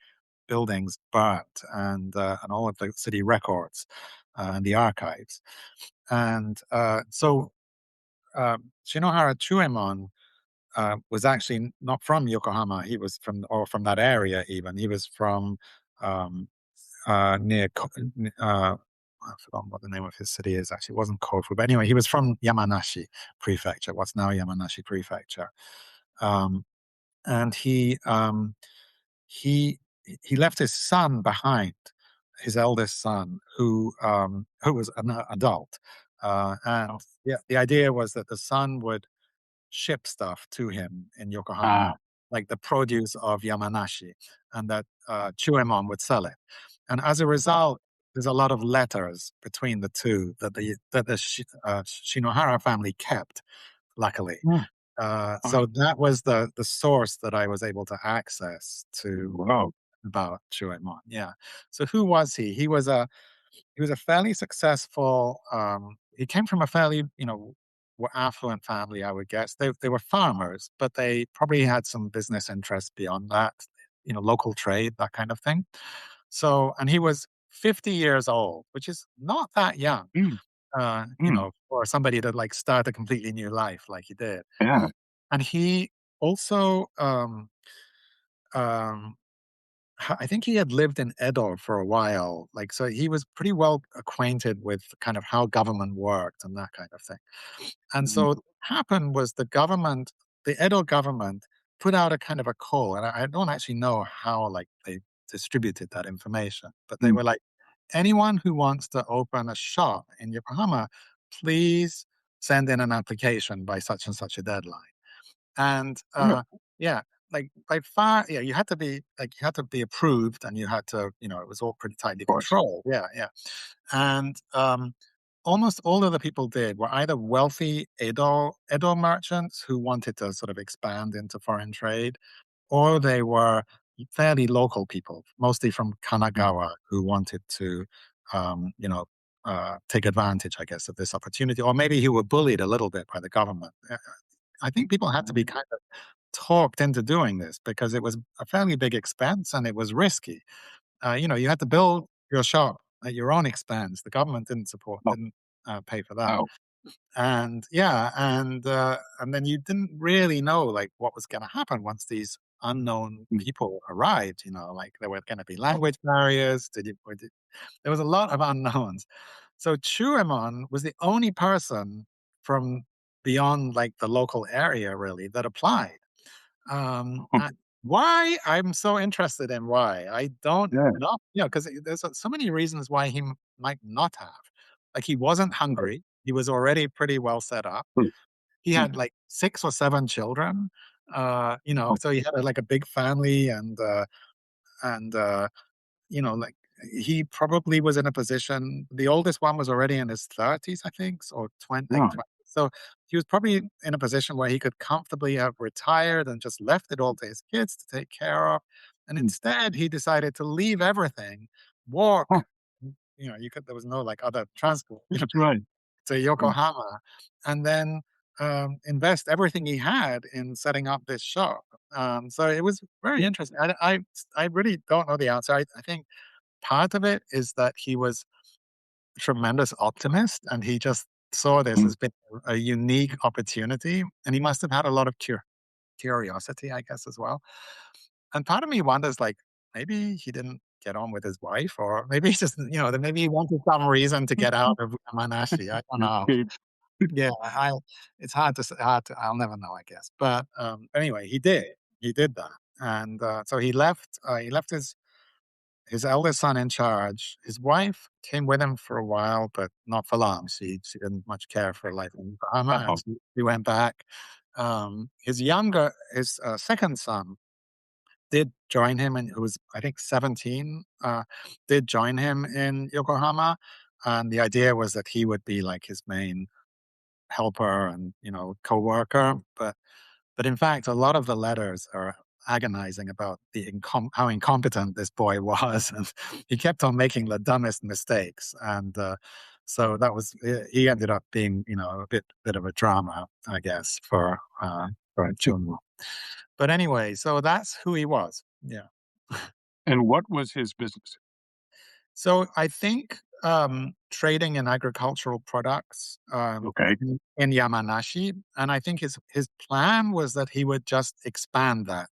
buildings burnt, and all of the city records and the archives. And so Shinohara Chūemon was actually not from Yokohama. He was from that area even. He was from um, near, I've forgotten what the name of his city is actually. It wasn't Kofu. But anyway, he was from Yamanashi Prefecture, what's now Yamanashi Prefecture. Um, and he he left his son behind, his eldest son, who was an adult. And yeah, the idea was that the son would ship stuff to him in Yokohama, Ah, like the produce of Yamanashi, and that Chūemon would sell it. And as a result, there's a lot of letters between the two that the Shinohara family kept, luckily. mm, So that was the source that I was able to access to wow. about Chūemon. Yeah. So who was he? He was a fairly successful. He came from a fairly, affluent family, I would guess. They were farmers, but they probably had some business interests beyond that, local trade, that kind of thing. So, and he was 50 years old, which is not that young, Mm, mm, for somebody to like start a completely new life like he did. yeah. And he also, um, I think he had lived in Edo for a while, like so he was pretty well acquainted with kind of how government worked and that kind of thing. And Mm, so what happened was the Edo government, put out a kind of a call, and I don't actually know how like they distributed that information, but they mm, were like, anyone who wants to open a shop in Yokohama, please send in an application by such and such a deadline. And yeah, yeah, like by far, yeah, you had to be approved, and you had to, it was all pretty tightly of course. controlled. Yeah, yeah. And almost all of the people did were either wealthy Edo merchants who wanted to sort of expand into foreign trade, or they were fairly local people, mostly from Mm. Kanagawa, who wanted to, you know, take advantage, I guess, of this opportunity, or maybe who were bullied a little bit by the government. I think people had to be kind of talked into doing this because it was a fairly big expense and it was risky. You know, you had to build your shop at your own expense. The government Oh, didn't pay for that. wow. And yeah, and then you didn't really know like what was going to happen once these unknown Mm. people arrived. You know, like there were going to be language barriers. There was a lot of unknowns. So Chūemon was the only person from beyond like the local area really that applied. Um, Oh, I, why? I'm so interested in why. I don't yeah. know, you know, because there's so many reasons why he might not have. Like he wasn't Right. hungry. He was already pretty well set up. Mm. He Mm. had like 6 or 7 children. You know, Oh, so he had like a big family, and you know, like he probably was in a position. The oldest one was already in his 30s, I think, or 20, like right. 20. So he was probably in a position where he could comfortably have retired and just left it all to his kids to take care of. And Mm. instead, he decided to leave everything, Huh, walk. You know, there was no like other transport, you know, that's right. to Mm. Yokohama, and then invest everything he had in setting up this shop. So it was very Yeah. interesting. I really don't know the answer. I think part of it is that he was a tremendous optimist and he just saw this Mm. as being a unique opportunity. And he must have had a lot of curiosity, I guess, as well. And part of me wonders, like, maybe he didn't get on with his wife, or maybe he just, you know, that maybe he wanted some reason to get out of Yamanashi. I don't know. Okay. Yeah, it's hard to, I'll never know, I guess. But anyway, he did that. And so he left his eldest son in charge. His wife came with him for a while, but not for long. She didn't much care for life in Yokohama, and Oh, she went back. His second son did join him, and who was I think 17. Did join him in Yokohama, and the idea was that he would be like his main helper and co-worker. But in fact, a lot of the letters are agonizing about how incompetent this boy was, and he kept on making the dumbest mistakes. And so that was he ended up being a bit of a drama, I guess, for Chunmo. But anyway, so that's who he was. Yeah. and what was his business? So I think trading in agricultural products Okay. in Yamanashi, and I think his plan was that he would just expand that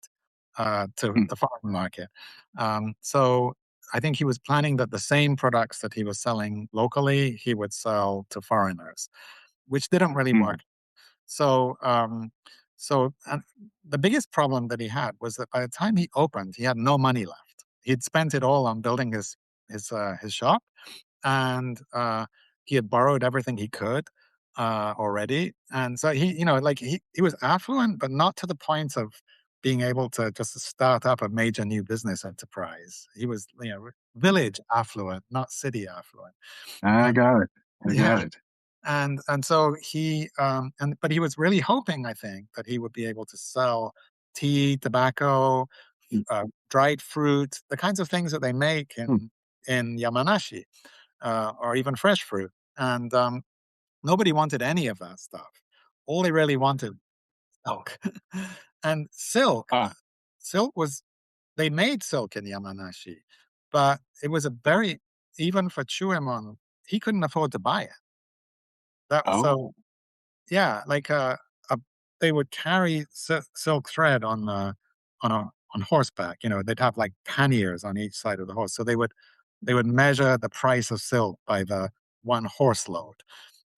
to Mm. the foreign market. So I think he was planning that the same products that he was selling locally, he would sell to foreigners, which didn't really Mm. work. So, and the biggest problem that he had was that by the time he opened, he had no money left. He'd spent it all on building his shop, and he had borrowed everything he could already. And so he was affluent, but not to the point of being able to just start up a major new business enterprise. He was village affluent, not city affluent. I And got it. I yeah, got it. and so but he was really hoping, I think, that he would be able to sell tea, tobacco, Mm. dried fruit, the kinds of things that they make Mm. in Yamanashi, or even fresh fruit. And nobody wanted any of that stuff. All they really wanted silk. And Ah. silk was they made silk in Yamanashi, but it was a very even for Chūemon, he couldn't afford to buy it. That so Oh. Yeah, like they would carry silk thread on horseback. They'd have like panniers on each side of the horse, so they would measure the price of silk by the one horse load,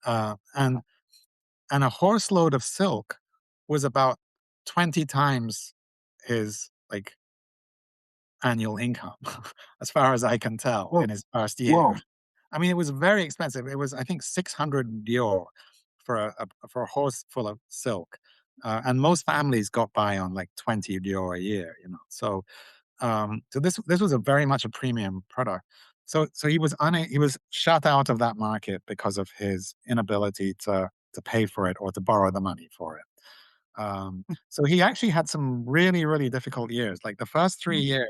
and a horse load of silk was about 20 times his like annual income, as far as I can tell, Whoa. in his first year. Whoa. I mean, it was very expensive. It was, I think, 600 ryo for a horse full of silk, and most families got by on like 20 ryo a year. So this was a very much a premium product. So he was shut out of that market because of his inability to pay for it or to borrow the money for it. So he actually had some really, really difficult years. Like the first 3 years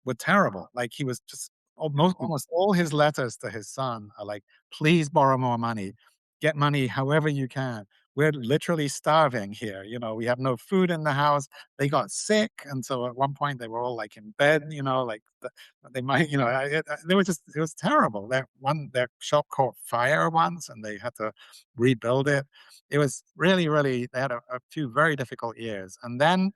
were terrible. Like he was just almost all his letters to his son are like, please borrow more money, get money however you can. We're literally starving here. We have no food in the house. They got sick, and so at one point they were all like in bed. Like they might, they were just, it was terrible. Their shop caught fire once, and they had to rebuild it. It was really, really. They had a few very difficult years, and then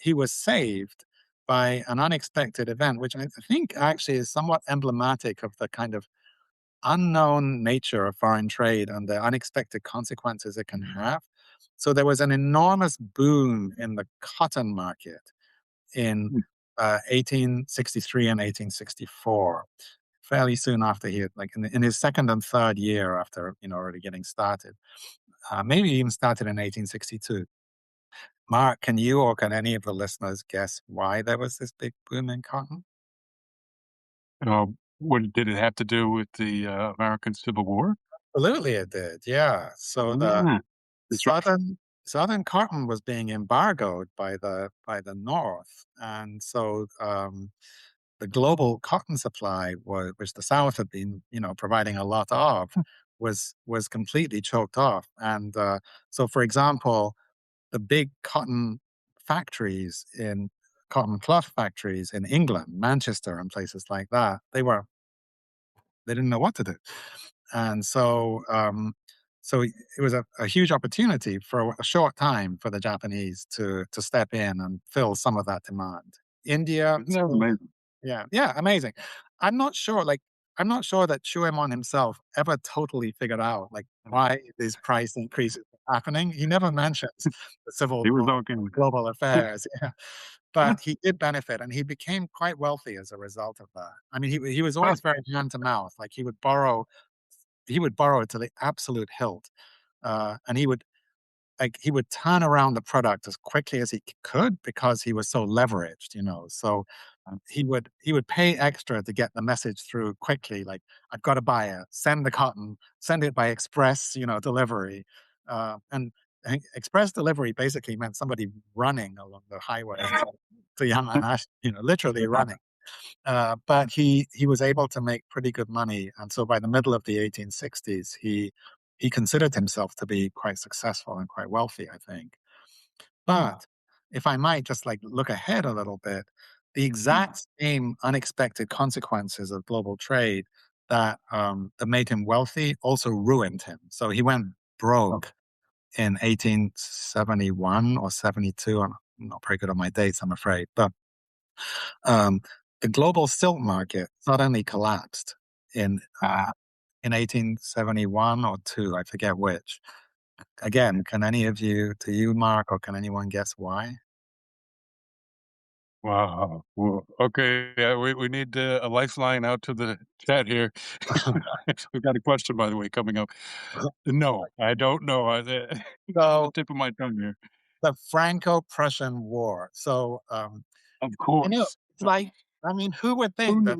he was saved by an unexpected event, which I think actually is somewhat emblematic of the kind of unknown nature of foreign trade and the unexpected consequences it can have. So there was an enormous boom in the cotton market in 1863 and 1864, fairly soon after he had, like in his second and third year after already getting started. Maybe even started in 1862. Mark, can you or can any of the listeners guess why there was this big boom in cotton? What did it have to do with the American Civil War? Absolutely, it did. Yeah. So the Mm, that's right. southern cotton was being embargoed by the North, and so the global cotton supply, which the South had been providing a lot of, was completely choked off. And so, for example, the big cotton cloth factories in England, Manchester, and places like that, they didn't know what to do, and so it was a huge opportunity for a short time for the Japanese to step in and fill some of that demand. India, Isn't that amazing? yeah, yeah, amazing. I'm not sure, like, I'm not sure that Chūemon himself ever totally figured out, like, why these price increases are happening. He never mentions the civil He was war, okay with global it. affairs, yeah. But he did benefit, and he became quite wealthy as a result of that. I mean, he was Huh. always very hand to mouth. Like, he would borrow to the absolute hilt, and he would turn around the product as quickly as he could because he was so leveraged. So he would pay extra to get the message through quickly. Like, I've got a buyer, send the cotton, send it by express, delivery, and express delivery basically meant somebody running along the highway to Yamanashi, literally running. But he was able to make pretty good money, and so by the middle of the 1860s, he considered himself to be quite successful and quite wealthy, I think. But if I might just like look ahead a little bit, the exact same unexpected consequences of global trade that made him wealthy also ruined him. So he went broke in 1871 or 72. I'm not very good on my dates, I'm afraid. But um, the global silk market suddenly collapsed in uh, in 1871 or two, I forget which. Again, can any of you, to you, Mark, or can anyone guess why? Wow. Well, okay. Yeah, we need a lifeline out to the chat here. We've got a question, by the way, coming up. No, I don't know. On the So tip of my tongue here. the Franco-Prussian War. So Of It's course. like, I mean, who would Who think that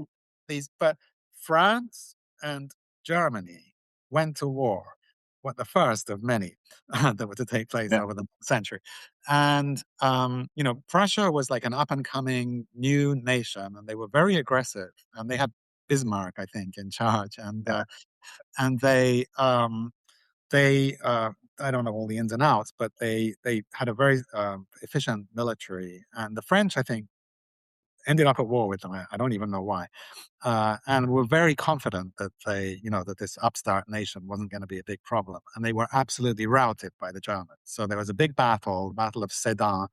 knew? but France and Germany went to war, what the first of many that were to take place Yeah. over the century. And, Prussia was like an up and coming new nation, and they were very aggressive, and they had Bismarck, I think, in charge. And I don't know all the ins and outs, but they had a very efficient military. And the French, I think, ended up at war with them. I don't even know why. And were very confident that that this upstart nation wasn't going to be a big problem. And they were absolutely routed by the Germans. So there was a big battle, the Battle of Sedan.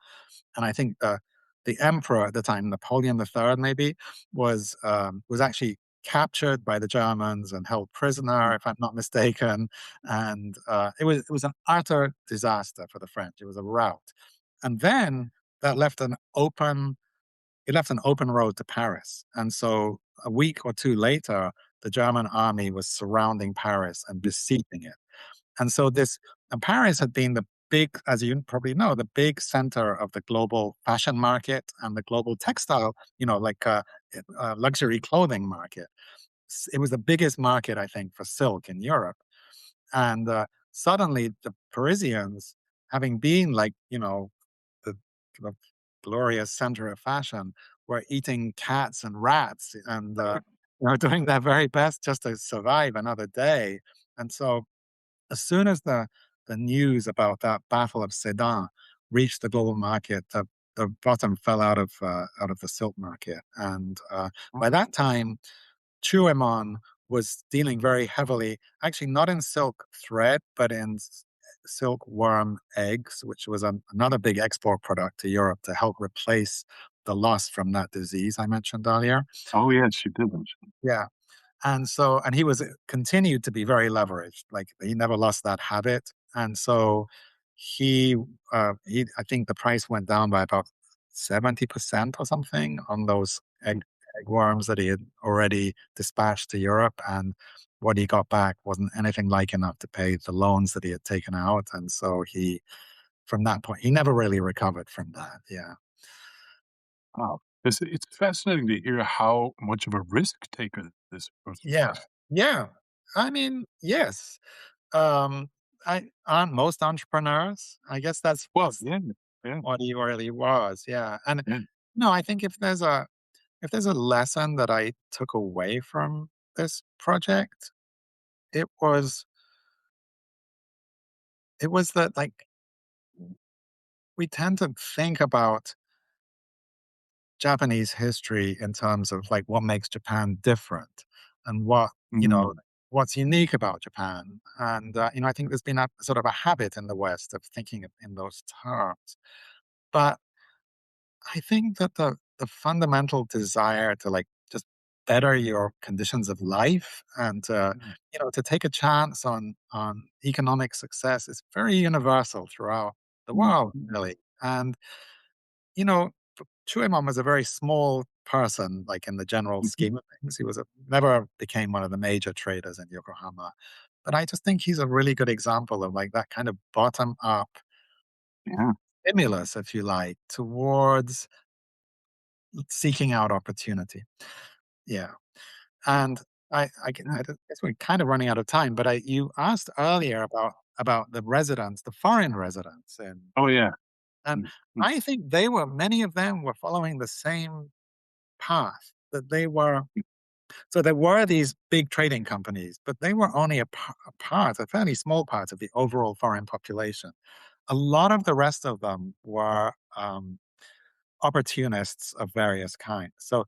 And I think the emperor at the time, Napoleon III, maybe, was actually captured by the Germans and held prisoner, if I'm not mistaken. And it was an utter disaster for the French. It was a rout. And then that left an open road to Paris. And so a week or two later, the German army was surrounding Paris and besieging it. And so and Paris had been the big, as you probably know, the big center of the global fashion market and the global textile, like luxury clothing market. It was the biggest market, I think, for silk in Europe. And suddenly the Parisians, having been like, the glorious center of fashion, were eating cats and rats and doing their very best just to survive another day. And so as soon as the news about that Battle of Sedan reached the global market, the bottom fell out of the silk market. And by that time, Chūemon was dealing very heavily, actually not in silk thread, but in silkworm eggs, which was another big export product to Europe to help replace the loss from that disease I mentioned earlier. Oh, yes, you did mention. Yeah. And he was continued to be very leveraged. Like he never lost that habit. And so he I think the price went down by about 70% or something on those eggworms that he had already dispatched to Europe. And what he got back wasn't anything like enough to pay the loans that he had taken out. And so from that point, he never really recovered from that. Yeah. Wow. It's fascinating to hear how much of a risk taker this person Yeah. was. Yeah. I mean, yes. Um, aren't most entrepreneurs? I guess that's Well, yeah, yeah, what he really was. Yeah. And yeah. no, I think if there's a lesson that I took away from this project, it was that like we tend to think about Japanese history in terms of like what makes Japan different and Mhm. what's unique about Japan. And I think there's been a sort of a habit in the West of thinking in those terms. But I think that the fundamental desire to like just better your conditions of life and Mm. to take a chance on economic success is very universal throughout the world, Mhm. really. And you know, Chuemon was a very small person, like in the general Mhm. scheme of things. He never became one of the major traders in Yokohama. But I just think he's a really good example of like that kind of bottom up Yeah. stimulus, if you like, towards seeking out opportunity. Yeah. And Yeah. I guess we're kind of running out of time, but you asked earlier about the residents, the foreign residents Oh, yeah. and Mm, mm, I think many of them were following the same path that they were. mm. So there were these big trading companies, but they were only a fairly small part of the overall foreign population. A lot of the rest of them were opportunists of various kinds. So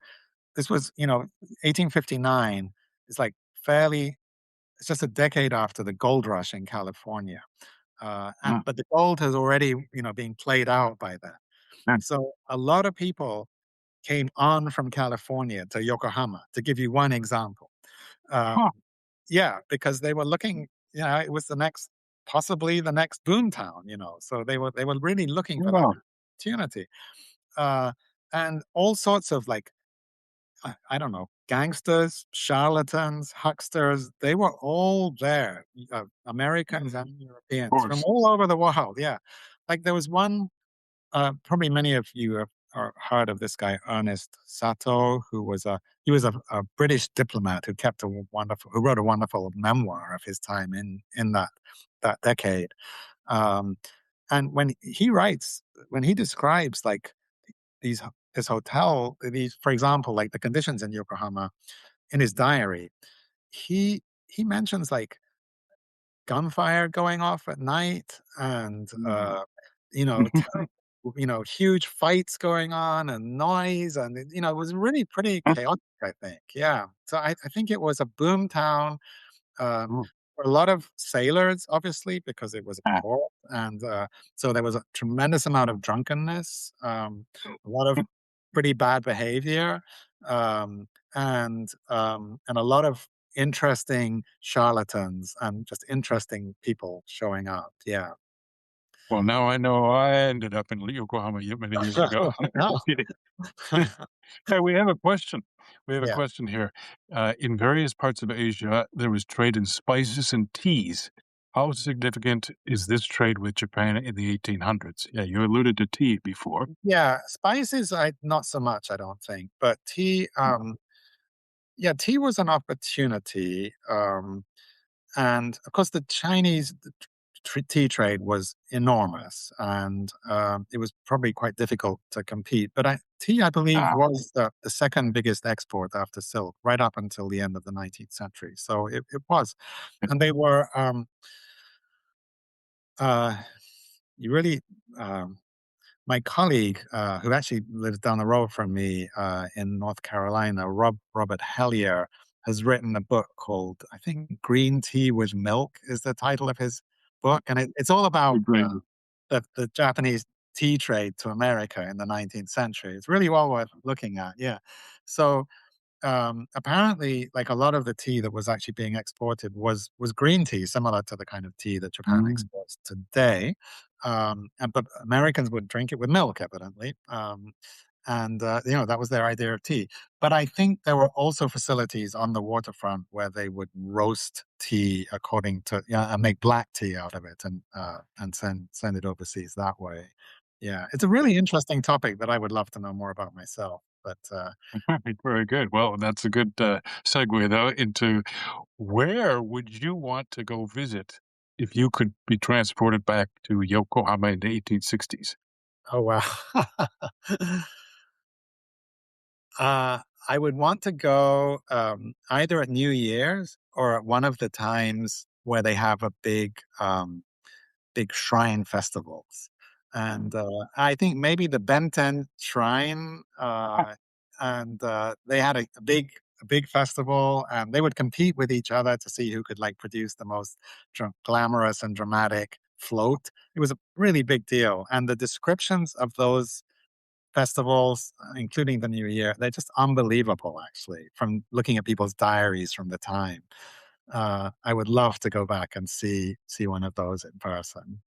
this was, 1859 is like fairly, it's just a decade after the gold rush in California. Ah, But the gold has already, been played out by then. yeah. So a lot of people came on from California to Yokohama, to give you one example. Um, Huh. yeah, because they were looking, it was possibly the next boom town, so they were really looking for that Yeah. opportunity. Uh, and all sorts of like, I don't know, gangsters, charlatans, hucksters, they were all there, Americans and Of Europeans from course. all over the world. Yeah. Like there was one, probably many of you have heard of this guy, Ernest Sato, he was a British diplomat who wrote a wonderful memoir of his time in that decade. Um, and when he describes like these this hotel, for example, like the conditions in Yokohama in his diary, he mentions like gunfire going off at night and Mm. terrible, huge fights going on and noise and it was really pretty chaotic, I think. Yeah. So I think it was a boom town Oh, for a lot of sailors, obviously, because it was a ah. port, and so there was a tremendous amount of drunkenness, a lot of pretty bad behavior, and a lot of interesting charlatans and just interesting people showing up. Yeah. Well, now I know I ended up in Yokohama many years ago. No. Kidding. Hey, we have a question. We have a Yeah. question here. In various parts of Asia, there was trade in spices and teas. How significant is this trade with Japan in the 1800s? Yeah, you alluded to tea before. Yeah, spices, I not so much, I don't think, but tea, yeah, tea was an opportunity, and of course, the Chinese tea trade was enormous, and it was probably quite difficult to compete. But tea, I believe, Ah, was the second biggest export after silk, right up until the end of the 19th century. So it was, and they were uh, you really. My colleague, who actually lives down the road from me in North Carolina, Robert Hellier, has written a book called, I think, Green Tea with Milk is the title of his book. And it's all about great. the Japanese tea trade to America in the 19th century. It's really well worth looking at. Yeah. So apparently, like a lot of the tea that was actually being exported was green tea, similar to the kind of tea that Japan Mm. exports today. But Americans would drink it with milk, evidently, and that was their idea of tea. But I think there were also facilities on the waterfront where they would roast tea according to and make black tea out of it and send it overseas that way. Yeah, it's a really interesting topic that I would love to know more about myself. But Right, very good. Well, that's a good segue, though, into where would you want to go visit if you could be transported back to Yokohama in the 1860s? Oh, wow. Uh, I would want to go, either at New Year's or at one of the times where they have a big shrine festivals. And, I think maybe the Benten Shrine, and, they had a big festival, and they would compete with each other to see who could, like, produce the most glamorous and dramatic float. It was a really big deal, and the descriptions of those festivals, including the New Year, they're just unbelievable, actually, from looking at people's diaries from the time. I would love to go back and see one of those in person.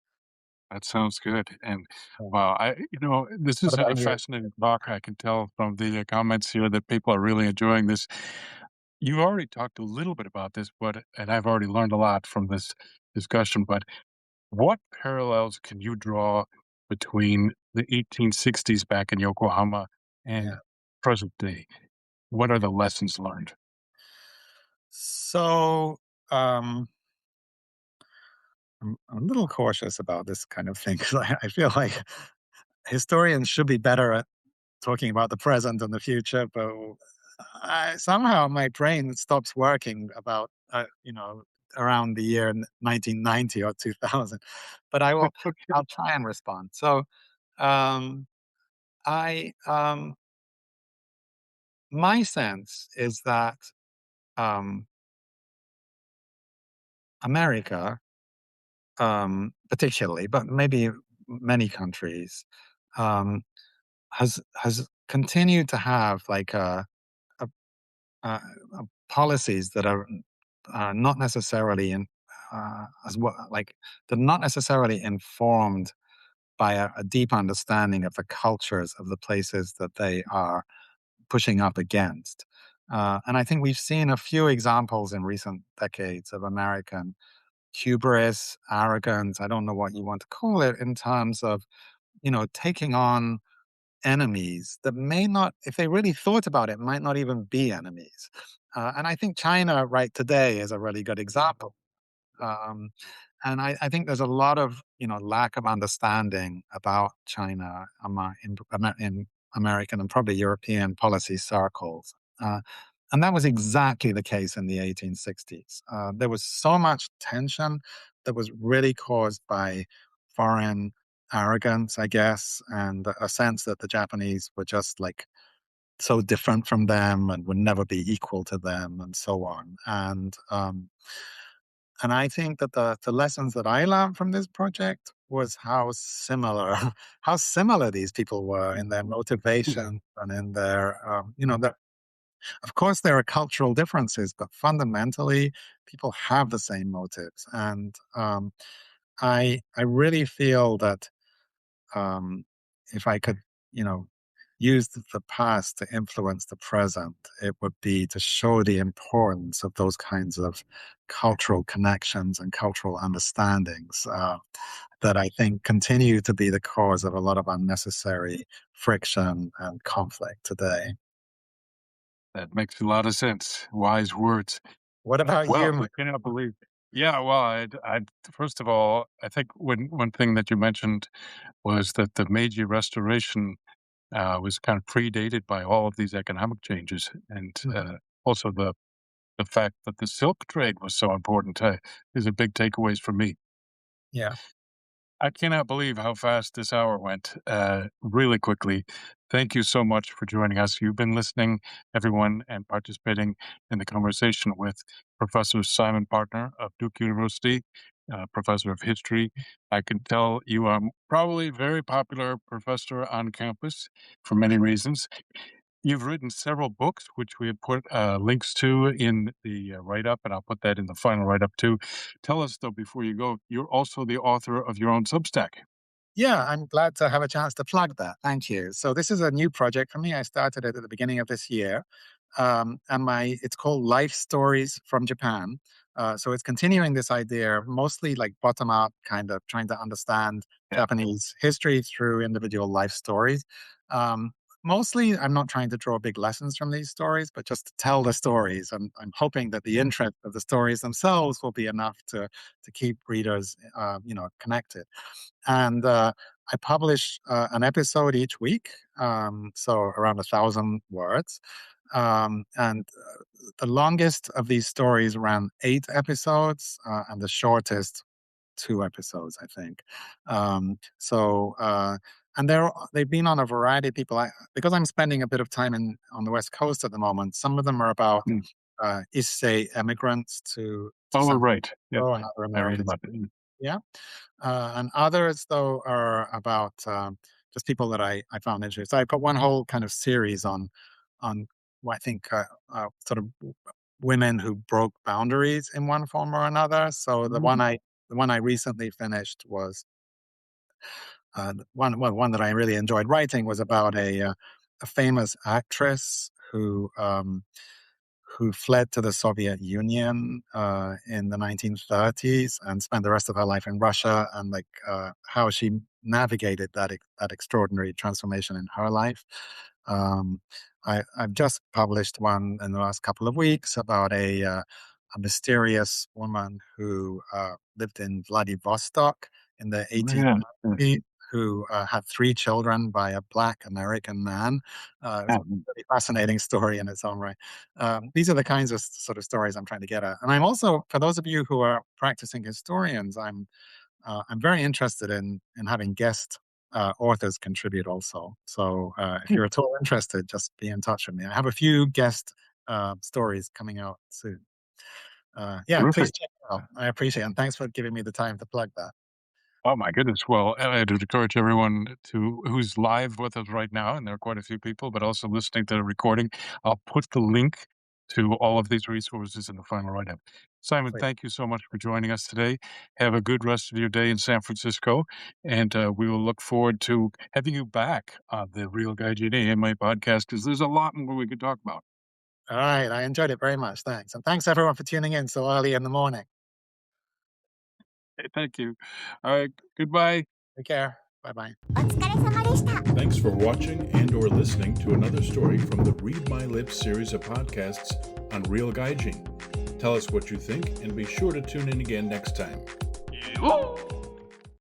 That sounds good. And Yeah. wow, this What is a about you? fascinating talk. I can tell from the comments here that people are really enjoying this. You already talked a little bit about this, and I've already learned a lot from this discussion. But what parallels can you draw between the 1860s back in Yokohama Yeah. and present day? What are the lessons learned? So, um, I'm a little cautious about this kind of thing because I feel like historians should be better at talking about the present and the future, but somehow my brain stops working about, around the year 1990 or 2000. But Okay. I'll try and respond. So, um, I, my sense is that um, America, particularly, but maybe many countries, um, has continued to have like a, policies that are not necessarily as well, like they're not necessarily informed by a deep understanding of the cultures of the places that they are pushing up against. And I think we've seen a few examples in recent decades of American hubris, arrogance, I don't know what you want to call it, in terms of, taking on enemies that may not, if they really thought about it, might not even be enemies. And I think China right today is a really good example. Um, and I think there's a lot of lack of understanding about China in American and probably European policy circles. And that was exactly the case in the 1860s. There was so much tension that was really caused by foreign arrogance, I guess, and a sense that the Japanese were just like so different from them and would never be equal to them, and so on. And I think that the lessons that I learned from this project was how similar how similar these people were in their motivation and in their that of course there are cultural differences, but fundamentally people have the same motives. And I really feel that, um, if I could, you know, use the past to influence the present, it would be to show the importance of those kinds of cultural connections and cultural understandings that I think continue to be the cause of a lot of unnecessary friction and conflict today. That makes a lot of sense. Wise words. What about Well, you? I cannot believe. Yeah, well, I'd first of all, I think one thing that you mentioned was that the Meiji Restoration was kind of predated by all of these economic changes, and also the fact that the silk trade was so important is a big takeaways for me. Yeah. I cannot believe how fast this hour went, really quickly. Thank you so much for joining us. You've been listening, everyone, and participating in the conversation with Professor Simon Partner of Duke University, professor of history. I can tell you are probably a very popular professor on campus for many reasons. You've written several books, which we have put links to in the write-up, and I'll put that in the final write-up too. Tell us, though, before you go, you're also the author of your own Substack. Yeah, I'm glad to have a chance to plug that. Thank you. So this is a new project for me. I started it at the beginning of this year, and it's called Life Stories from Japan. So it's continuing this idea, mostly like bottom up, kind of trying to understand Japanese history through individual life stories. Um, Mostly, I'm not trying to draw big lessons from these stories, but just to tell the stories. And I'm hoping that the interest of the stories themselves will be enough to keep readers, connected. And I publish an episode each week, so around 1,000 words. And the longest of these stories ran 8 episodes, and the shortest 2 episodes, I think. And they've been on a variety of people. Because I'm spending a bit of time on the West Coast at the moment. Some of them are about Issei immigrants to Oh, San right. Yep. Francisco and other I read American about cities. it. Yeah. And others, though, are about just people that I found interesting. So I put one whole kind of series on what I think sort of women who broke boundaries in one form or another. So the one I recently finished was one that I really enjoyed writing was about a famous actress who fled to the Soviet Union in the 1930s and spent the rest of her life in Russia, and how she navigated that extraordinary transformation in her life. Um, I've just published one in the last couple of weeks about a mysterious woman who lived in Vladivostok in the Yeah. 1890s, who had 3 children by a Black American man. It was a really fascinating story in its own right. These are the kinds of sort of stories I'm trying to get at. And I'm also, for those of you who are practicing historians, I'm very interested in having guest authors contribute also. So if you're at all interested, just be in touch with me. I have a few guest stories coming out soon. Yeah, Terrific. please check it out. I appreciate it. And thanks for giving me the time to plug that. Oh my goodness. Well, I'd encourage everyone who's live with us right now, and there are quite a few people, but also listening to the recording. I'll put the link to all of these resources in the final write-up. Simon, Please. thank you so much for joining us today. Have a good rest of your day in San Francisco, and we will look forward to having you back on the Real Gaijin AMA podcast, because there's a lot more we could talk about. All right. I enjoyed it very much. Thanks. And thanks everyone for tuning in so early in the morning. Thank you. All right. Goodbye. Take care. Bye-bye. Thanks for watching and or listening to another story from the Read My Lips series of podcasts on Real Gaijin. Tell us what you think and be sure to tune in again next time.